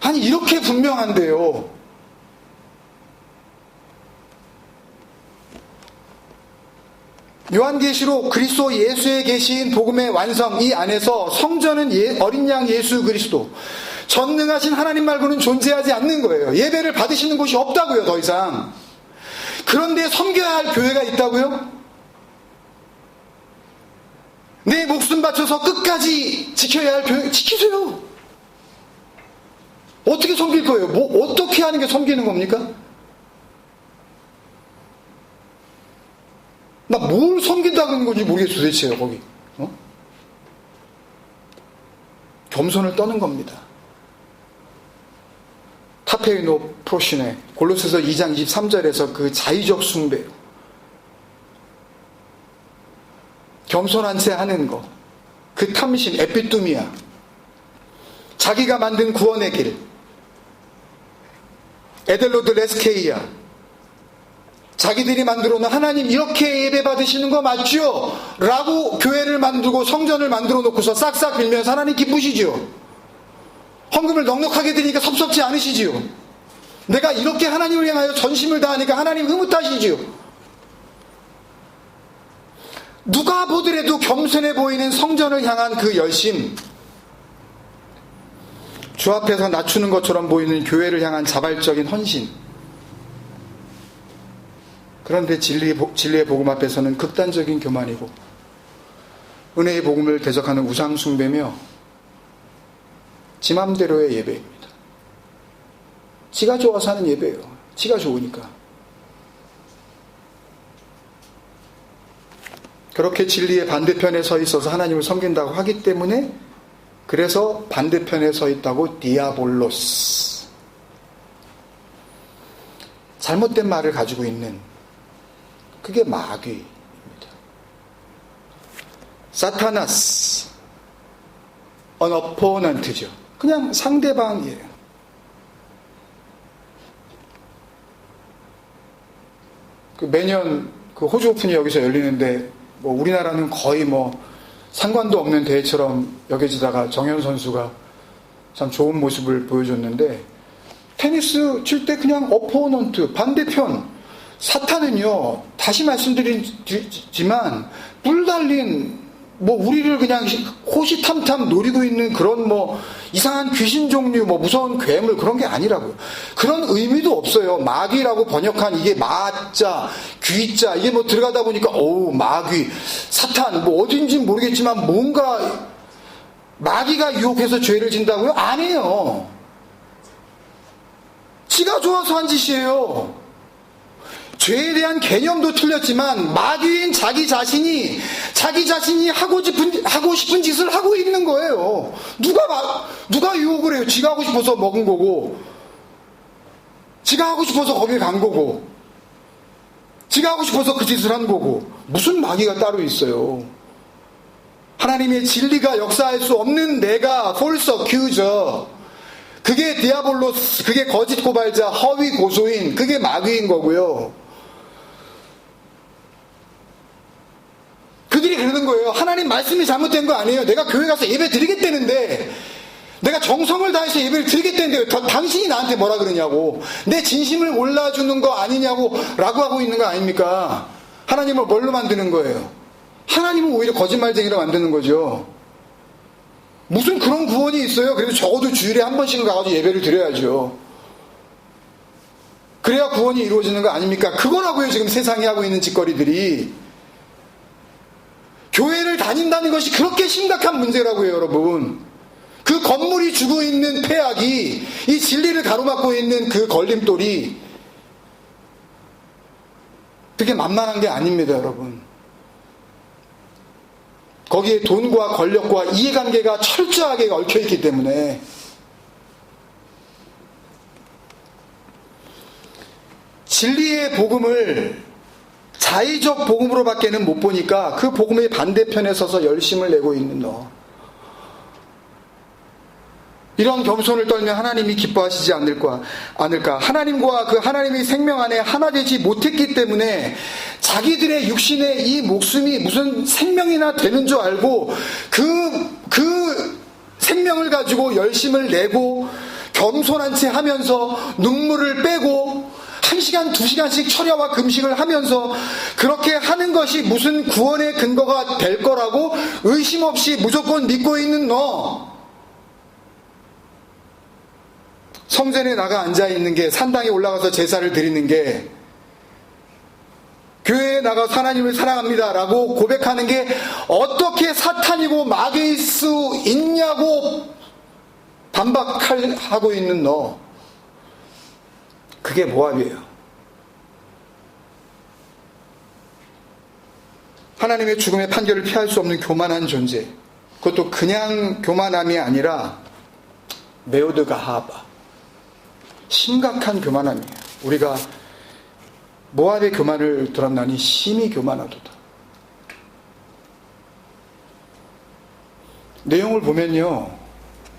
아니 이렇게 분명한데요. 요한계시록 그리스도 예수에 계신 복음의 완성, 이 안에서 성전은 어린 양 예수 그리스도, 전능하신 하나님 말고는 존재하지 않는 거예요. 예배를 받으시는 곳이 없다고요, 더 이상. 그런데 섬겨야 할 교회가 있다고요? 내 목숨 바쳐서 끝까지 지켜야 할 교회 지키세요. 어떻게 섬길 거예요? 뭐 어떻게 하는 게 섬기는 겁니까? 나 뭘 섬긴다는 건지 모르겠어 도대체요. 거기 겸손을 떠는 겁니다. 타페이노 프로시네, 골로새서 2장 23절에서 그 자의적 숭배, 겸손한 채 하는 거, 그 탐심, 에피뚜미아, 자기가 만든 구원의 길, 에델로드 레스케이아, 자기들이 만들어 놓은 하나님 이렇게 예배 받으시는 거 맞죠? 라고 교회를 만들고 성전을 만들어 놓고서 싹싹 빌면서 하나님 기쁘시죠? 헌금을 넉넉하게 드리니까 섭섭지 않으시지요? 내가 이렇게 하나님을 향하여 전심을 다하니까 하나님 흐뭇하시지요? 누가 보더라도 겸손해 보이는 성전을 향한 그 열심, 주 앞에서 낮추는 것처럼 보이는 교회를 향한 자발적인 헌신, 그런데 진리의 복음 앞에서는 극단적인 교만이고 은혜의 복음을 대적하는 우상 숭배며 지 맘대로의 예배입니다. 지가 좋아서 하는 예배예요. 지가 좋으니까. 그렇게 진리의 반대편에 서 있어서 하나님을 섬긴다고 하기 때문에, 그래서 반대편에 서 있다고 디아볼로스, 잘못된 말을 가지고 있는, 그게 마귀입니다. 사타나스, an opponent죠. 그냥 상대방이에요. 매년 그 호주 오픈이 여기서 열리는데, 뭐 우리나라는 거의 뭐 상관도 없는 대회처럼 여겨지다가 정현 선수가 참 좋은 모습을 보여줬는데, 테니스 칠 때 그냥 어포넌트, 반대편, 사탄은요, 다시 말씀드리지만 뿔 달린, 뭐 우리를 그냥 호시탐탐 노리고 있는 그런 뭐 이상한 귀신 종류, 뭐 무서운 괴물, 그런 게 아니라고요. 그런 의미도 없어요. 마귀라고 번역한 이게 마자, 귀자, 이게 뭐 들어가다 보니까 어우 마귀, 사탄, 뭐 어딘지 모르겠지만 뭔가 마귀가 유혹해서 죄를 진다고요? 아니에요. 지가 좋아서 한 짓이에요. 죄에 대한 개념도 틀렸지만 마귀인 자기 자신이 하고 싶은 짓을 하고 있는 거예요. 누가 유혹을 해요? 지가 하고 싶어서 먹은 거고, 지가 하고 싶어서 거길 간 거고, 지가 하고 싶어서 그 짓을 한 거고, 무슨 마귀가 따로 있어요? 하나님의 진리가 역사할 수 없는 내가 폴스 어큐저, 그게 디아볼로스, 그게 거짓 고발자, 허위 고소인, 그게 마귀인 거고요. 그들이 그러는 거예요. 하나님 말씀이 잘못된 거 아니에요. 내가 교회 가서 예배 드리겠다는데, 내가 정성을 다해서 예배를 드리겠다는데 당신이 나한테 뭐라 그러냐고, 내 진심을 몰라주는 거 아니냐고 라고 하고 있는 거 아닙니까? 하나님을 뭘로 만드는 거예요? 하나님은 오히려 거짓말쟁이로 만드는 거죠. 무슨 그런 구원이 있어요? 그래도 적어도 주일에 한 번씩은 가가지고 예배를 드려야죠. 그래야 구원이 이루어지는 거 아닙니까? 그거라고요, 지금 세상이 하고 있는 짓거리들이. 교회를 다닌다는 것이 그렇게 심각한 문제라고요, 여러분. 그 건물이 주고 있는 폐악이, 이 진리를 가로막고 있는 그 걸림돌이 그게 만만한 게 아닙니다, 여러분. 거기에 돈과 권력과 이해관계가 철저하게 얽혀있기 때문에 진리의 복음을 자의적 복음으로밖에는 못 보니까 그 복음의 반대편에 서서 열심을 내고 있는 너. 이런 겸손을 떨면 하나님이 기뻐하시지 않을까? 하나님과 그 하나님의 생명 안에 하나 되지 못했기 때문에 자기들의 육신의 이 목숨이 무슨 생명이나 되는 줄 알고 그 생명을 가지고 열심을 내고 겸손한 채 하면서 눈물을 빼고 1시간, 2시간씩 철야와 금식을 하면서 그렇게 하는 것이 무슨 구원의 근거가 될 거라고 의심 없이 무조건 믿고 있는 너. 성전에 나가 앉아있는 게, 산당에 올라가서 제사를 드리는 게, 교회에 나가서 하나님을 사랑합니다 라고 고백하는 게 어떻게 사탄이고 마귀일 수 있냐고 반박하고 있는 너. 그게 모압이에요. 하나님의 죽음의 판결을 피할 수 없는 교만한 존재. 그것도 그냥 교만함이 아니라 메오드 가하바. 심각한 교만함이에요. 우리가 모압의 교만을 들었나니 심히 교만하도다. 내용을 보면요,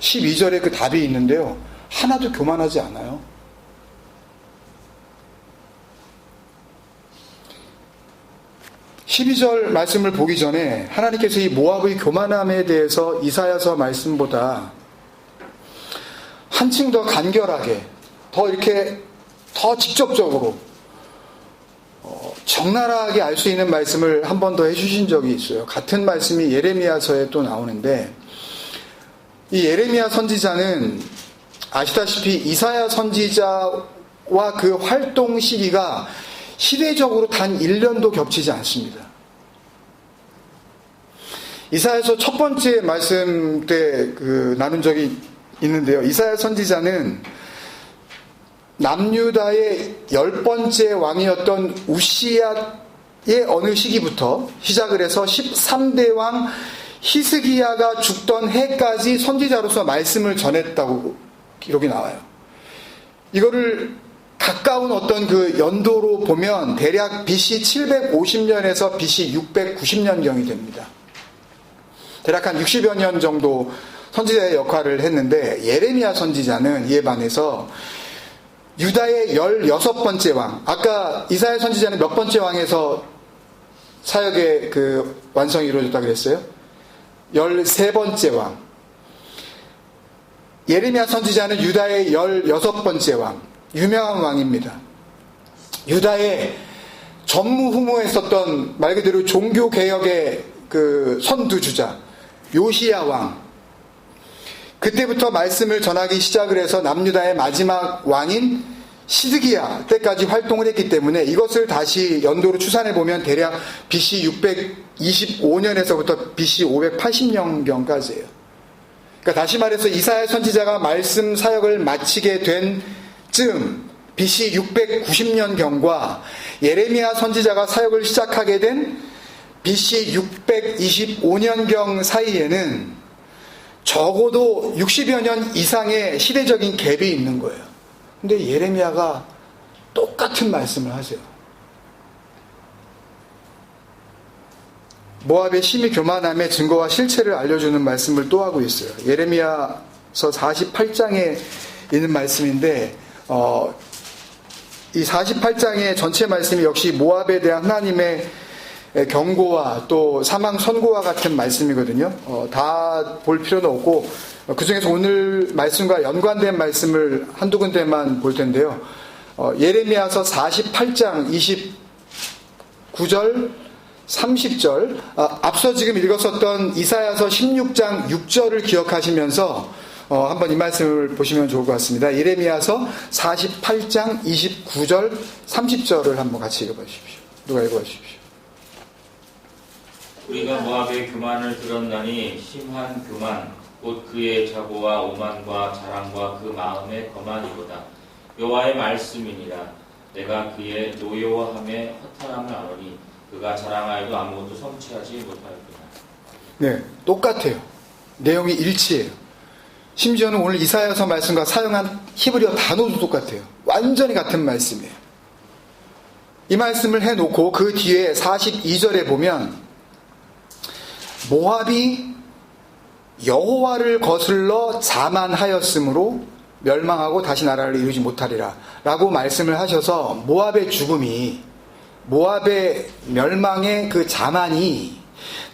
12절에 그 답이 있는데요, 하나도 교만하지 않아요. 12절 말씀을 보기 전에 하나님께서 이 모압의 교만함에 대해서 이사야서 말씀보다 한층 더 간결하게, 더 이렇게 더 직접적으로 적나라하게 알 수 있는 말씀을 한 번 더 해주신 적이 있어요. 같은 말씀이 예레미야서에 또 나오는데, 이 예레미야 선지자는 아시다시피 이사야 선지자와 그 활동 시기가 시대적으로 단 1년도 겹치지 않습니다. 이사야서 첫 번째 말씀 때 나눈 적이 있는데요. 이사야 선지자는 남유다의 10번째 왕이었던 우시야의 어느 시기부터 시작을 해서 13대 왕 히스기야가 죽던 해까지 선지자로서 말씀을 전했다고 기록이 나와요. 이거를 가까운 어떤 그 연도로 보면 대략 BC 750년에서 BC 690년경이 됩니다. 대략 한 60여 년 정도 선지자의 역할을 했는데, 예레미야 선지자는 이에 반해서 유다의 16번째 왕, 아까 이사야 선지자는 몇 번째 왕에서 사역의 그 완성이 이루어졌다고 그랬어요? 13번째 왕. 예레미야 선지자는 유다의 16번째 왕, 유명한 왕입니다. 유다의 전무후무했었던 말 그대로 종교개혁의 그 선두주자 요시야 왕, 그때부터 말씀을 전하기 시작을 해서 남유다의 마지막 왕인 시드기야 때까지 활동을 했기 때문에 이것을 다시 연도로 추산해 보면 대략 BC 625년에서부터 BC 580년경까지예요. 그러니까 다시 말해서 이사야 선지자가 말씀 사역을 마치게 된 쯤 BC 690년경과 예레미야 선지자가 사역을 시작하게 된 BC 625년경 사이에는 적어도 60여 년 이상의 시대적인 갭이 있는 거예요. 근데 예레미야가 똑같은 말씀을 하세요. 모압의 심히 교만함의 증거와 실체를 알려주는 말씀을 또 하고 있어요. 예레미야서 48장에 있는 말씀인데, 이 48장의 전체 말씀이 역시 모압에 대한 하나님의 경고와 또 사망 선고와 같은 말씀이거든요. 다 볼 필요는 없고 그 중에서 오늘 말씀과 연관된 말씀을 한두 군데만 볼 텐데요. 예레미야서 48장 29절 30절 앞서 지금 읽었었던 이사야서 16장 6절을 기억하시면서 한번 이 말씀을 보시면 좋을 것 같습니다. 예레미야서 48장 29절 30절을 한번 같이 읽어봐 주십시오. 누가 읽어봐 주십시오. 우리가 모압의 교만을 들었나니 심한 교만 곧 그의 자고와 오만과 자랑과 그 마음의 거만이로다. 여호와의 말씀이니라. 내가 그의 노여워함에 허탄함을 아노니 그가 자랑하여도 아무것도 성취하지 못하였구나. 네, 똑같아요. 내용이 일치해요. 심지어는 오늘 이사야서 말씀과 사용한 히브리어 단어도 똑같아요. 완전히 같은 말씀이에요. 이 말씀을 해놓고 그 뒤에 42절에 보면 모압이 여호와를 거슬러 자만하였으므로 멸망하고 다시 나라를 이루지 못하리라 라고 말씀을 하셔서 모압의 죽음이, 모압의 멸망의 그 자만이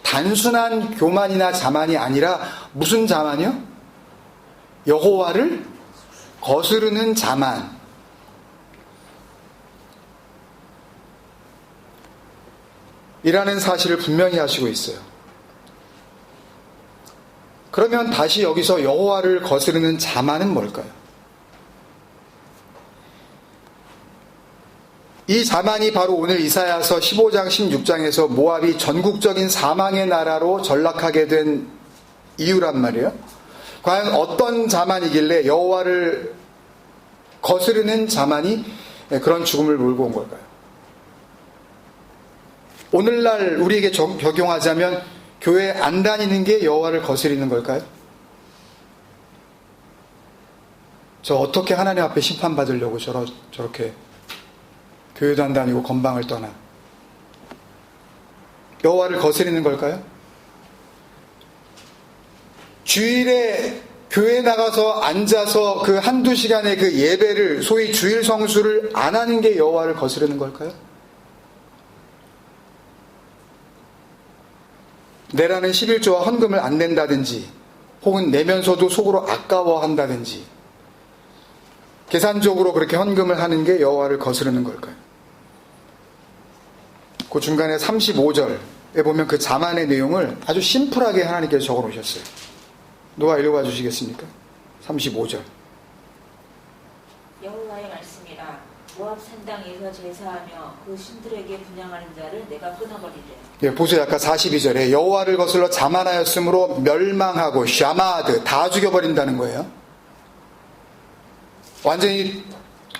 단순한 교만이나 자만이 아니라 무슨 자만이요? 여호와를 거스르는 자만. 이라는 사실을 분명히 하시고 있어요. 그러면 다시 여기서 여호와를 거스르는 자만은 뭘까요? 이 자만이 바로 오늘 이사야서 15장 16장에서 모압이 전국적인 사망의 나라로 전락하게 된 이유란 말이에요. 과연 어떤 자만이길래 여호와를 거스르는 자만이 그런 죽음을 몰고 온 걸까요? 오늘날 우리에게 적용하자면 교회 안 다니는 게 여호와를 거스리는 걸까요? 저 어떻게 하나님 앞에 심판받으려고 저렇게 교회도 안 다니고 건방을 떠나 여호와를 거스리는 걸까요? 주일에 교회 나가서 앉아서 그 한두 시간의 그 예배를 소위 주일 성수를 안 하는 게 여호와를 거스르는 걸까요? 내라는 11조와 헌금을 안 낸다든지 혹은 내면서도 속으로 아까워한다든지 계산적으로 그렇게 헌금을 하는 게 여호와를 거스르는 걸까요? 그 중간에 35절에 보면 그 자만의 내용을 아주 심플하게 하나님께서 적어놓으셨어요. 누가 읽어봐 주시겠습니까? 35절. 여호와의 말씀이라. 모압 산당에서 제사하며 그 신들에게 분향하는 자를 내가 끊어버리되. 예, 보세요. 아까 42절에 여호와를 거슬러 자만하였으므로 멸망하고 샤마드 다 죽여버린다는 거예요. 완전히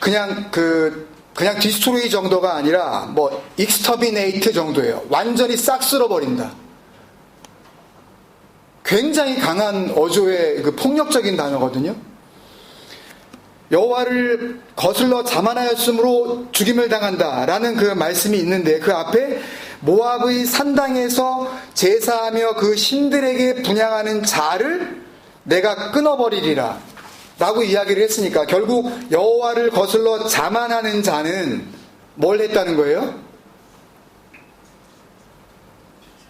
그냥 디스트로이 정도가 아니라 뭐 익스터비네이트 정도예요. 완전히 싹 쓸어버린다. 굉장히 강한 어조의 그 폭력적인 단어거든요. 여호와를 거슬러 자만하였으므로 죽임을 당한다라는 그 말씀이 있는데 그 앞에 모압의 산당에서 제사하며 그 신들에게 분향하는 자를 내가 끊어버리리라 라고 이야기를 했으니까 결국 여호와를 거슬러 자만하는 자는 뭘 했다는 거예요?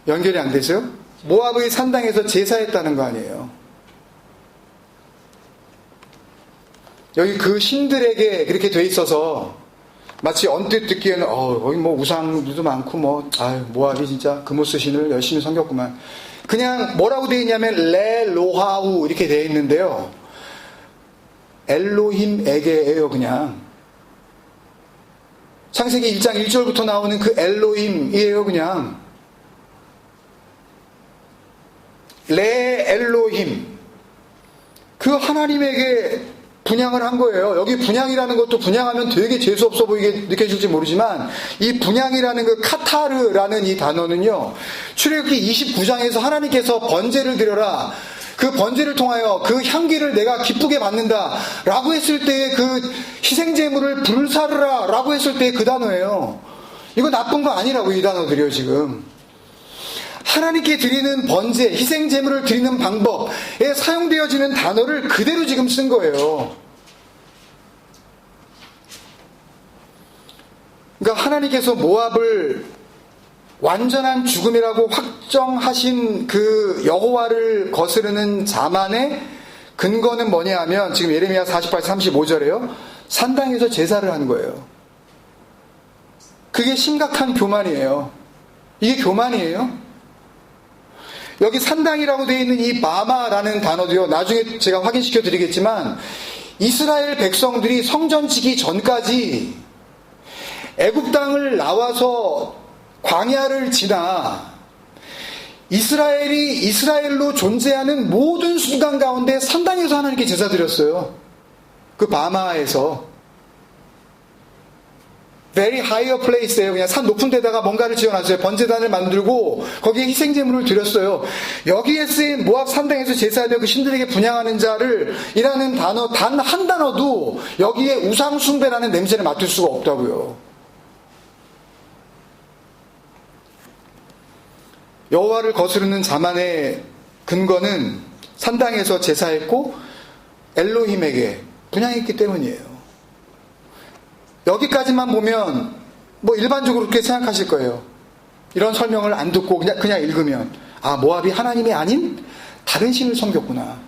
연결이 안 되세요? 모압의 산당에서 제사했다는 거 아니에요. 여기 그 신들에게 그렇게 돼 있어서 마치 언뜻 듣기에는 거기 뭐 우상들도 많고 모압이 진짜 금오스 신을 열심히 섬겼구만. 그냥 뭐라고 되어 있냐면 레로하우 이렇게 되어 있는데요. 엘로힘에게예요. 그냥 창세기 1장 1절부터 나오는 그 엘로힘이에요. 그냥 레 엘로힘 그 하나님에게 분향을 한 거예요. 여기 분향이라는 것도 분향하면 되게 재수없어 보이게 느껴질지 모르지만 이 분향이라는 그 카타르라는 이 단어는요. 출애굽기 29장에서 하나님께서 번제를 드려라. 그 번제를 통하여 그 향기를 내가 기쁘게 받는다 라고 했을 때의 그 희생제물을 불사르라 라고 했을 때의 그 단어예요. 이거 나쁜 거 아니라고 이 단어들이요 지금. 하나님께 드리는 번제, 희생제물을 드리는 방법에 사용되어지는 단어를 그대로 지금 쓴 거예요. 그러니까 하나님께서 모압을 완전한 죽음이라고 확정하신 그 여호와를 거스르는 자만의 근거는 뭐냐 하면 지금 예레미야 48, 35절에요. 산당에서 제사를 한 거예요. 그게 심각한 교만이에요. 이게 교만이에요. 여기 산당이라고 되어 있는 이 마마라는 단어도요. 나중에 제가 확인시켜 드리겠지만 이스라엘 백성들이 성전 지기 전까지 애굽 땅을 나와서 광야를 지나 이스라엘이 이스라엘로 존재하는 모든 순간 가운데 산당에서 하나님께 제사 드렸어요. 그 마마에서. very higher place예요. 그냥 산 높은 데다가 뭔가를 지어놨어요. 번제단을 만들고 거기에 희생제물을 드렸어요. 여기에 쓰인 모압 산당에서 제사하며 그 신들에게 분향하는 자를 이라는 단어 단 한 단어도 여기에 우상 숭배라는 냄새를 맡을 수가 없다고요. 여호와를 거스르는 자만의 근거는 산당에서 제사했고 엘로힘에게 분향했기 때문이에요. 여기까지만 보면 뭐 일반적으로 그렇게 생각하실 거예요. 이런 설명을 안 듣고 그냥 읽으면 모압이 하나님이 아닌 다른 신을 섬겼구나.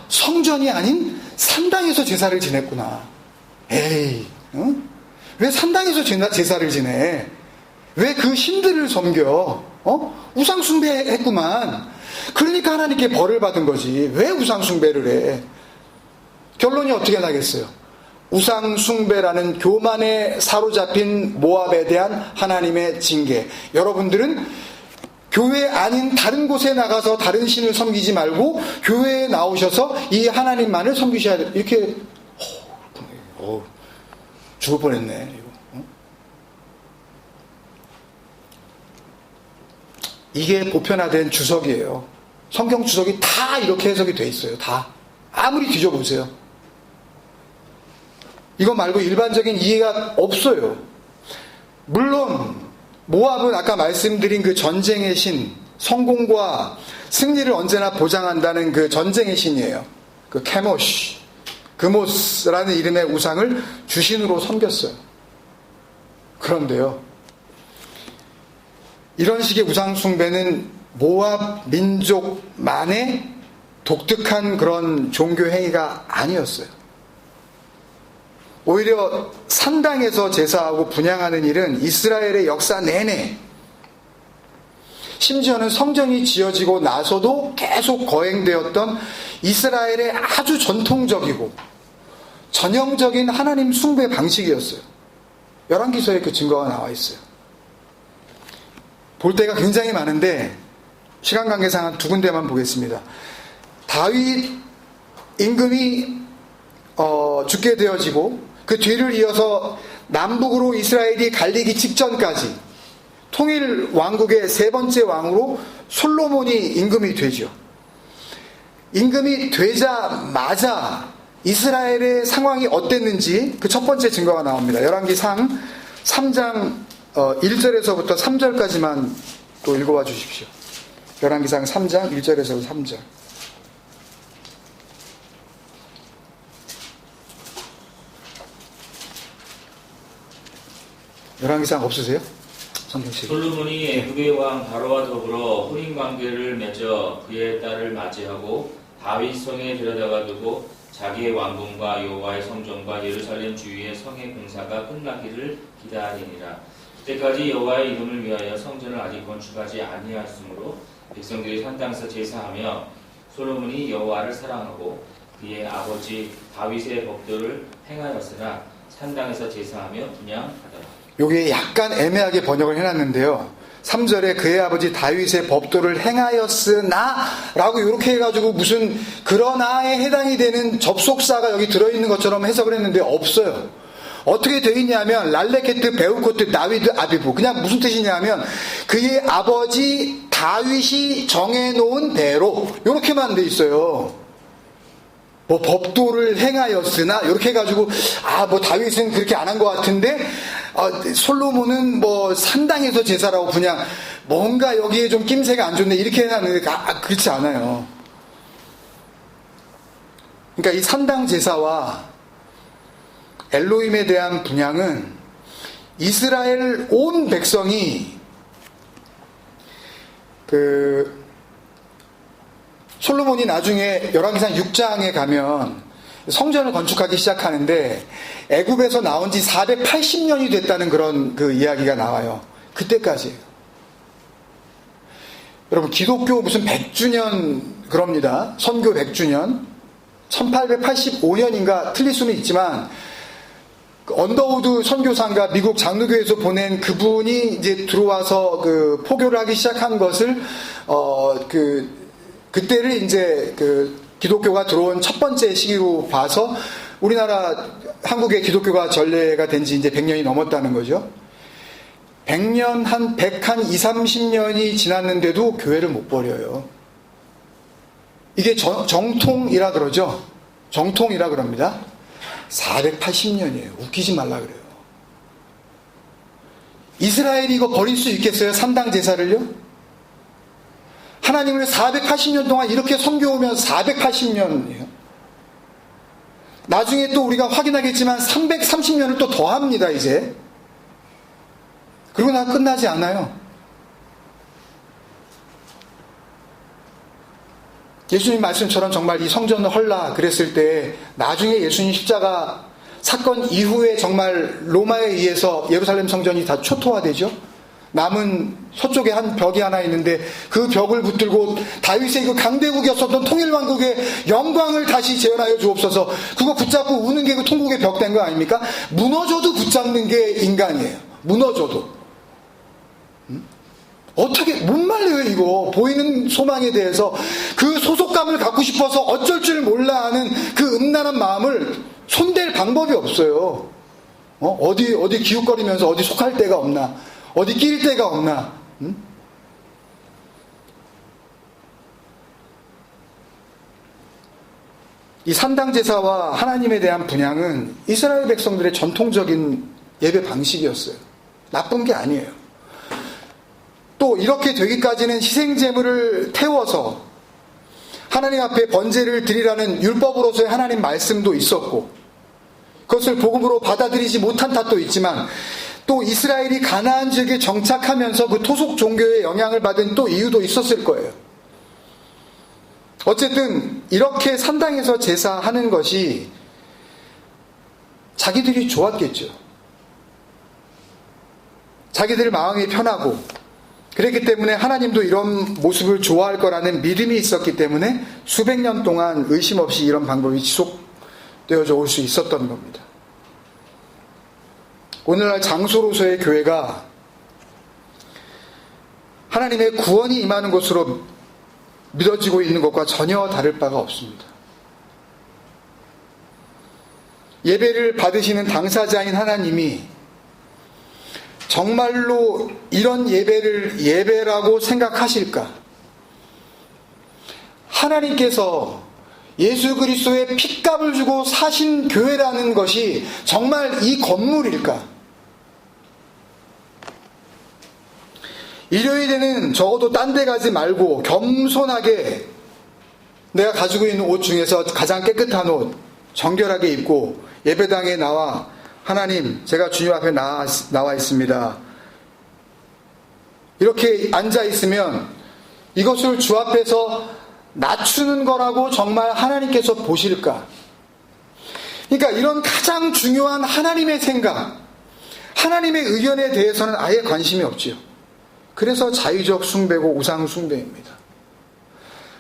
성전이 아닌 산당에서 제사를 지냈구나. 에이, 왜 산당에서 제사를 지내? 왜 그 신들을 섬겨? 우상 숭배했구만. 그러니까 하나님께 벌을 받은 거지. 왜 우상 숭배를 해? 결론이 어떻게 나겠어요? 우상 숭배라는 교만에 사로잡힌 모압에 대한 하나님의 징계. 여러분들은 교회 아닌 다른 곳에 나가서 다른 신을 섬기지 말고 교회에 나오셔서 이 하나님만을 섬기셔야 돼. 이렇게 죽을 뻔했네. 이게 보편화된 주석이에요. 성경 주석이 다 이렇게 해석이 돼 있어요. 다. 아무리 뒤져보세요. 이거 말고 일반적인 이해가 없어요. 물론 모압은 아까 말씀드린 그 전쟁의 신, 성공과 승리를 언제나 보장한다는 그 전쟁의 신이에요. 그 케모시, 그모스라는 이름의 우상을 주신으로 섬겼어요. 그런데요, 이런 식의 우상 숭배는 모압 민족만의 독특한 그런 종교 행위가 아니었어요. 오히려 산당에서 제사하고 분향하는 일은 이스라엘의 역사 내내, 심지어는 성전이 지어지고 나서도 계속 거행되었던 이스라엘의 아주 전통적이고 전형적인 하나님 숭배 방식이었어요. 열왕기서에 그 증거가 나와 있어요. 볼 때가 굉장히 많은데 시간 관계상 한 두 군데만 보겠습니다. 다윗 임금이 죽게 되어지고 그 뒤를 이어서 남북으로 이스라엘이 갈리기 직전까지 통일 왕국의 세 번째 왕으로 솔로몬이 임금이 되죠. 임금이 되자마자 이스라엘의 상황이 어땠는지 그 첫 번째 증거가 나옵니다. 열왕기상 3장 1절에서부터 3절까지만 또 읽어봐 주십시오. 열왕기상 3장 1절에서 3절. 열왕기상 없으세요? 성경책. 솔로몬이 애굽의 왕 바로와 더불어 혼인 관계를 맺어 그의 딸을 맞이하고 다윗 성에 데려다가 두고 자기의 왕궁과 여호와의 성전과 예루살렘 주위의 성의 공사가 끝나기를 기다리니라. 그때까지 여호와의 이름을 위하여 성전을 아직 건축하지 아니하였으므로 백성들이 산당에서 제사하며 솔로몬이 여호와를 사랑하고 그의 아버지 다윗의 법도를 행하였으나 산당에서 제사하며 분향하더라. 여기에 약간 애매하게 번역을 해놨는데요. 3절에 그의 아버지 다윗의 법도를 행하였으나 라고 이렇게 해가지고 무슨 그러나에 해당이 되는 접속사가 여기 들어있는 것처럼 해석을 했는데 없어요. 어떻게 되어 있냐면 랄레케트 베우코트 다위드 아비부, 그냥 무슨 뜻이냐면 그의 아버지 다윗이 정해놓은 대로 이렇게만 돼 있어요. 뭐 법도를 행하였으나 이렇게 해가지고 뭐 다윗은 그렇게 안 한 것 같은데 솔로몬은 뭐 산당에서 제사라고 그냥 뭔가 여기에 좀 낌새가 안 좋네 이렇게 해놨는데 그렇지 않아요. 그러니까 이 산당 제사와 엘로힘에 대한 분향은 이스라엘 온 백성이 솔로몬이 나중에 열왕기상 6장에 가면 성전을 건축하기 시작하는데 애굽에서 나온 지 480년이 됐다는 그런 그 이야기가 나와요. 그때까지예요. 여러분, 기독교 무슨 100주년 그럽니다. 선교 100주년. 1885년인가 틀릴 수는 있지만 언더우드 선교사가 미국 장로교에서 보낸 그분이 이제 들어와서 그 포교를 하기 시작한 것을 그때를 이제 기독교가 들어온 첫 번째 시기로 봐서 우리나라 한국의 기독교가 전례가 된 지 이제 100년이 넘었다는 거죠. 100년 한 30년이 지났는데도 교회를 못 버려요. 이게 정통이라 그러죠. 정통이라 그럽니다. 480년이에요. 웃기지 말라 그래요. 이스라엘이 이거 버릴 수 있겠어요? 산당 제사를요? 하나님을 480년 동안 이렇게 섬겨오면 480년이에요. 나중에 또 우리가 확인하겠지만 330년을 또 더합니다, 이제. 그리고 나 끝나지 않아요. 예수님 말씀처럼 정말 이 성전을 헐라 그랬을 때 나중에 예수님 십자가 사건 이후에 정말 로마에 의해서 예루살렘 성전이 다 초토화되죠. 남은 서쪽에 한 벽이 하나 있는데 그 벽을 붙들고 다윗의 그 강대국이었었던 통일왕국의 영광을 다시 재현하여 주옵소서. 그거 붙잡고 우는 게 그 통곡의 벽 된 거 아닙니까? 무너져도 붙잡는 게 인간이에요. 무너져도. 어떻게 못 말려요, 이거. 보이는 소망에 대해서 그 소속감을 갖고 싶어서 어쩔 줄 몰라 하는 그 음란한 마음을 손댈 방법이 없어요. 어디 기웃거리면서 어디 속할 데가 없나, 어디 끼일 데가 없나. 이 산당 제사와 하나님에 대한 분향은 이스라엘 백성들의 전통적인 예배 방식이었어요. 나쁜 게 아니에요. 또 이렇게 되기까지는 희생제물을 태워서 하나님 앞에 번제를 드리라는 율법으로서의 하나님 말씀도 있었고, 그것을 복음으로 받아들이지 못한 탓도 있지만, 또 이스라엘이 가나안 지역에 정착하면서 그 토속 종교의 영향을 받은 또 이유도 있었을 거예요. 어쨌든 이렇게 산당에서 제사하는 것이 자기들이 좋았겠죠. 자기들 마음이 편하고, 그랬기 때문에 하나님도 이런 모습을 좋아할 거라는 믿음이 있었기 때문에 수백 년 동안 의심 없이 이런 방법이 지속되어져 올 수 있었던 겁니다. 오늘날 장소로서의 교회가 하나님의 구원이 임하는 곳으로 믿어지고 있는 것과 전혀 다를 바가 없습니다. 예배를 받으시는 당사자인 하나님이 정말로 이런 예배를 예배라고 생각하실까? 하나님께서 예수 그리스도의 핏값을 주고 사신 교회라는 것이 정말 이 건물일까? 일요일에는 적어도 딴 데 가지 말고 겸손하게 내가 가지고 있는 옷 중에서 가장 깨끗한 옷 정결하게 입고 예배당에 나와 하나님, 제가 주님 앞에 나와 있습니다. 이렇게 앉아 있으면 이것을 주 앞에서 낮추는 거라고 정말 하나님께서 보실까? 그러니까 이런 가장 중요한 하나님의 생각, 하나님의 의견에 대해서는 아예 관심이 없지요. 그래서 자의적 숭배고 우상 숭배입니다.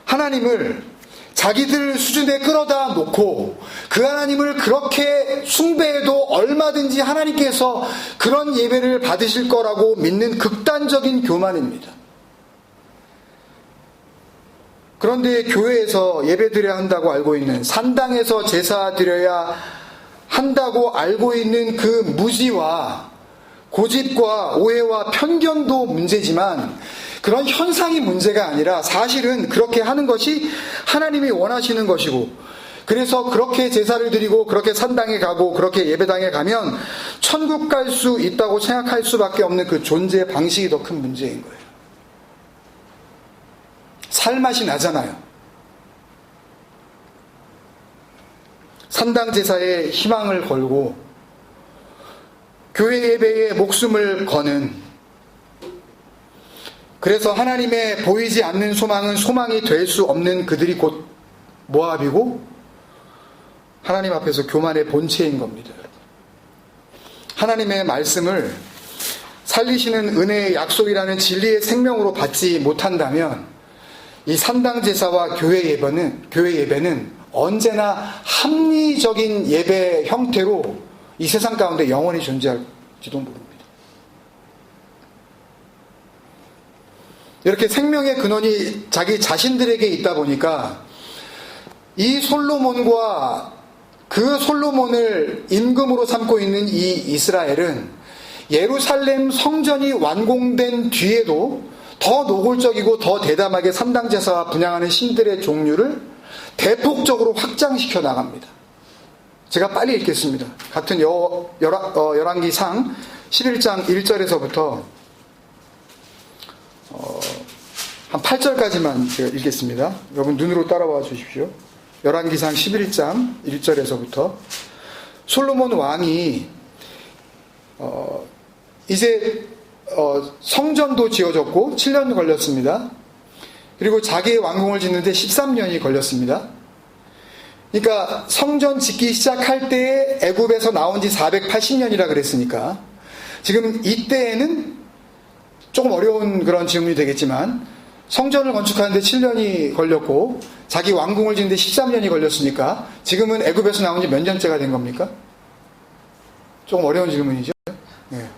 하나님을 자기들 수준에 끌어다 놓고 그 하나님을 그렇게 숭배해도 얼마든지 하나님께서 그런 예배를 받으실 거라고 믿는 극단적인 교만입니다. 그런데 교회에서 예배 드려야 한다고 알고 있는, 산당에서 제사 드려야 한다고 알고 있는 그 무지와 고집과 오해와 편견도 문제지만 그런 현상이 문제가 아니라 사실은 그렇게 하는 것이 하나님이 원하시는 것이고, 그래서 그렇게 제사를 드리고 그렇게 산당에 가고 그렇게 예배당에 가면 천국 갈 수 있다고 생각할 수밖에 없는 그 존재 방식이 더 큰 문제인 거예요. 살맛이 나잖아요. 산당 제사에 희망을 걸고 교회 예배에 목숨을 거는, 그래서 하나님의 보이지 않는 소망은 소망이 될 수 없는 그들이 곧 모압이고 하나님 앞에서 교만의 본체인 겁니다. 하나님의 말씀을 살리시는 은혜의 약속이라는 진리의 생명으로 받지 못한다면 이 산당 제사와 교회 예배는 언제나 합리적인 예배 형태로 이 세상 가운데 영원히 존재할지도 모릅니다. 이렇게 생명의 근원이 자기 자신들에게 있다 보니까 이 솔로몬과 그 솔로몬을 임금으로 삼고 있는 이 이스라엘은 예루살렘 성전이 완공된 뒤에도 더 노골적이고 더 대담하게 산당제사와 분향하는 신들의 종류를 대폭적으로 확장시켜 나갑니다. 제가 빨리 읽겠습니다. 같은 열왕기상 11장 1절에서부터 한 8절까지만 제가 읽겠습니다. 여러분 눈으로 따라와 주십시오. 열왕기상 11장 1절에서부터 솔로몬 왕이 이제 성전도 지어졌고 7년 걸렸습니다. 그리고 자기의 왕궁을 짓는데 13년이 걸렸습니다. 그러니까 성전 짓기 시작할 때에 애굽에서 나온 지 480년이라 그랬으니까 지금 이때에는 조금 어려운 그런 질문이 되겠지만 성전을 건축하는데 7년이 걸렸고 자기 왕궁을 짓는데 13년이 걸렸으니까 지금은 애굽에서 나온 지 몇 년째가 된 겁니까? 조금 어려운 질문이죠. 네.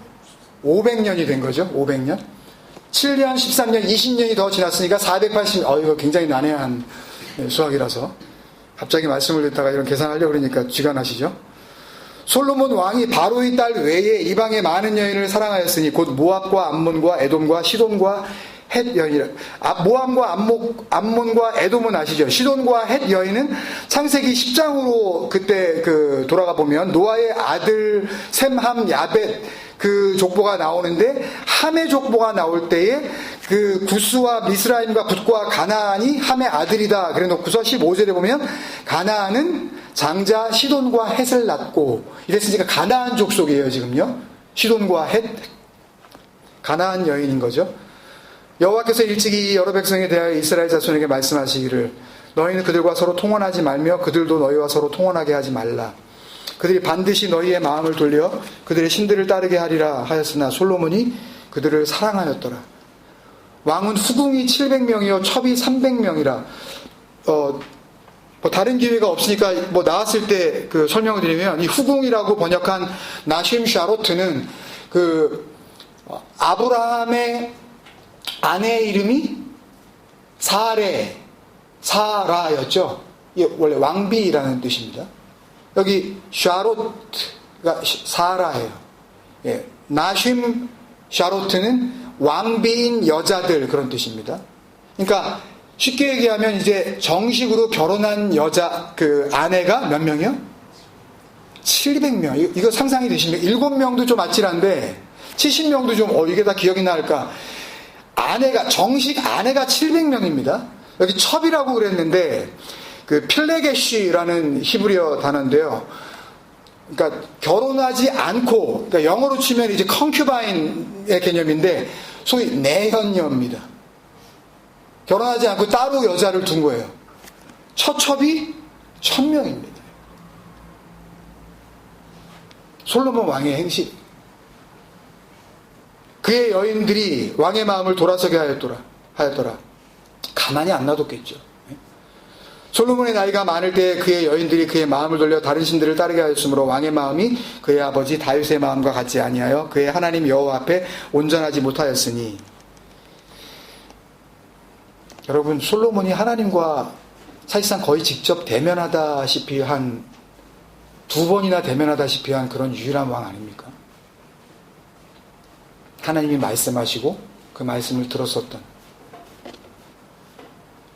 500년이 된 거죠. 500년. 7년, 13년, 20년이 더 지났으니까 480년. 이거 굉장히 난해한 수학이라서 갑자기 말씀을 듣다가 이런 계산하려고 그러니까 쥐가 나시죠. 솔로몬 왕이 바로의 딸 외에 이방의 많은 여인을 사랑하였으니 곧 모압과 암몬과 에돔과 시돈과 헷 여인이라. 모압과 암몬과 에돔은 아시죠? 시돈과 헷 여인은 창세기 10장으로 그때 돌아가 보면 노아의 아들 셈함 야벳 그 족보가 나오는데 함의 족보가 나올 때에 그 구스와 미스라임과 붓과 가나안이 함의 아들이다 그래 놓고서 15절에 보면 가나안은 장자 시돈과 헷을 낳고 이랬으니까 가나안 족속이에요. 지금요. 시돈과 헷 가나안 여인인 거죠. 여호와께서 일찍이 여러 백성에 대하여 이스라엘 자손에게 말씀하시기를 너희는 그들과 서로 통혼하지 말며 그들도 너희와 서로 통혼하게 하지 말라. 그들이 반드시 너희의 마음을 돌려 그들의 신들을 따르게 하리라 하였으나 솔로몬이 그들을 사랑하였더라. 왕은 후궁이 700명이요 첩이 300명이라. 다른 기회가 없으니까 나왔을 때 설명을 드리면 이 후궁이라고 번역한 나심 샤로트는 아브라함의 아내의 이름이 사라였죠. 이게 원래 왕비라는 뜻입니다. 여기 샤롯가 사라예요. 예, 나심 샤로트는 왕비인 여자들 그런 뜻입니다. 그러니까 쉽게 얘기하면 이제 정식으로 결혼한 여자 아내가 몇 명이요? 700명. 이거 상상이 되십니까? 7명도 좀 아찔한데 70명도 좀 이게 다 기억이 날까? 정식 아내가 700명입니다. 여기 첩이라고 그랬는데 필레게쉬라는 히브리어 단어인데요. 그러니까 결혼하지 않고, 그러니까 영어로 치면 이제 컨큐바인의 개념인데 소위 내현녀입니다. 결혼하지 않고 따로 여자를 둔 거예요. 처첩이 1000명입니다. 솔로몬 왕의 행실. 그의 여인들이 왕의 마음을 돌아서게 하였더라. 가만히 안 놔뒀겠죠. 솔로몬의 나이가 많을 때 그의 여인들이 그의 마음을 돌려 다른 신들을 따르게 하였으므로 왕의 마음이 그의 아버지 다윗의 마음과 같지 아니하여 그의 하나님 여호와 앞에 온전하지 못하였으니. 여러분, 솔로몬이 하나님과 사실상 거의 직접 대면하다시피 한 2번이나 대면하다시피 한 그런 유일한 왕 아닙니까? 하나님이 말씀하시고 그 말씀을 들었었던.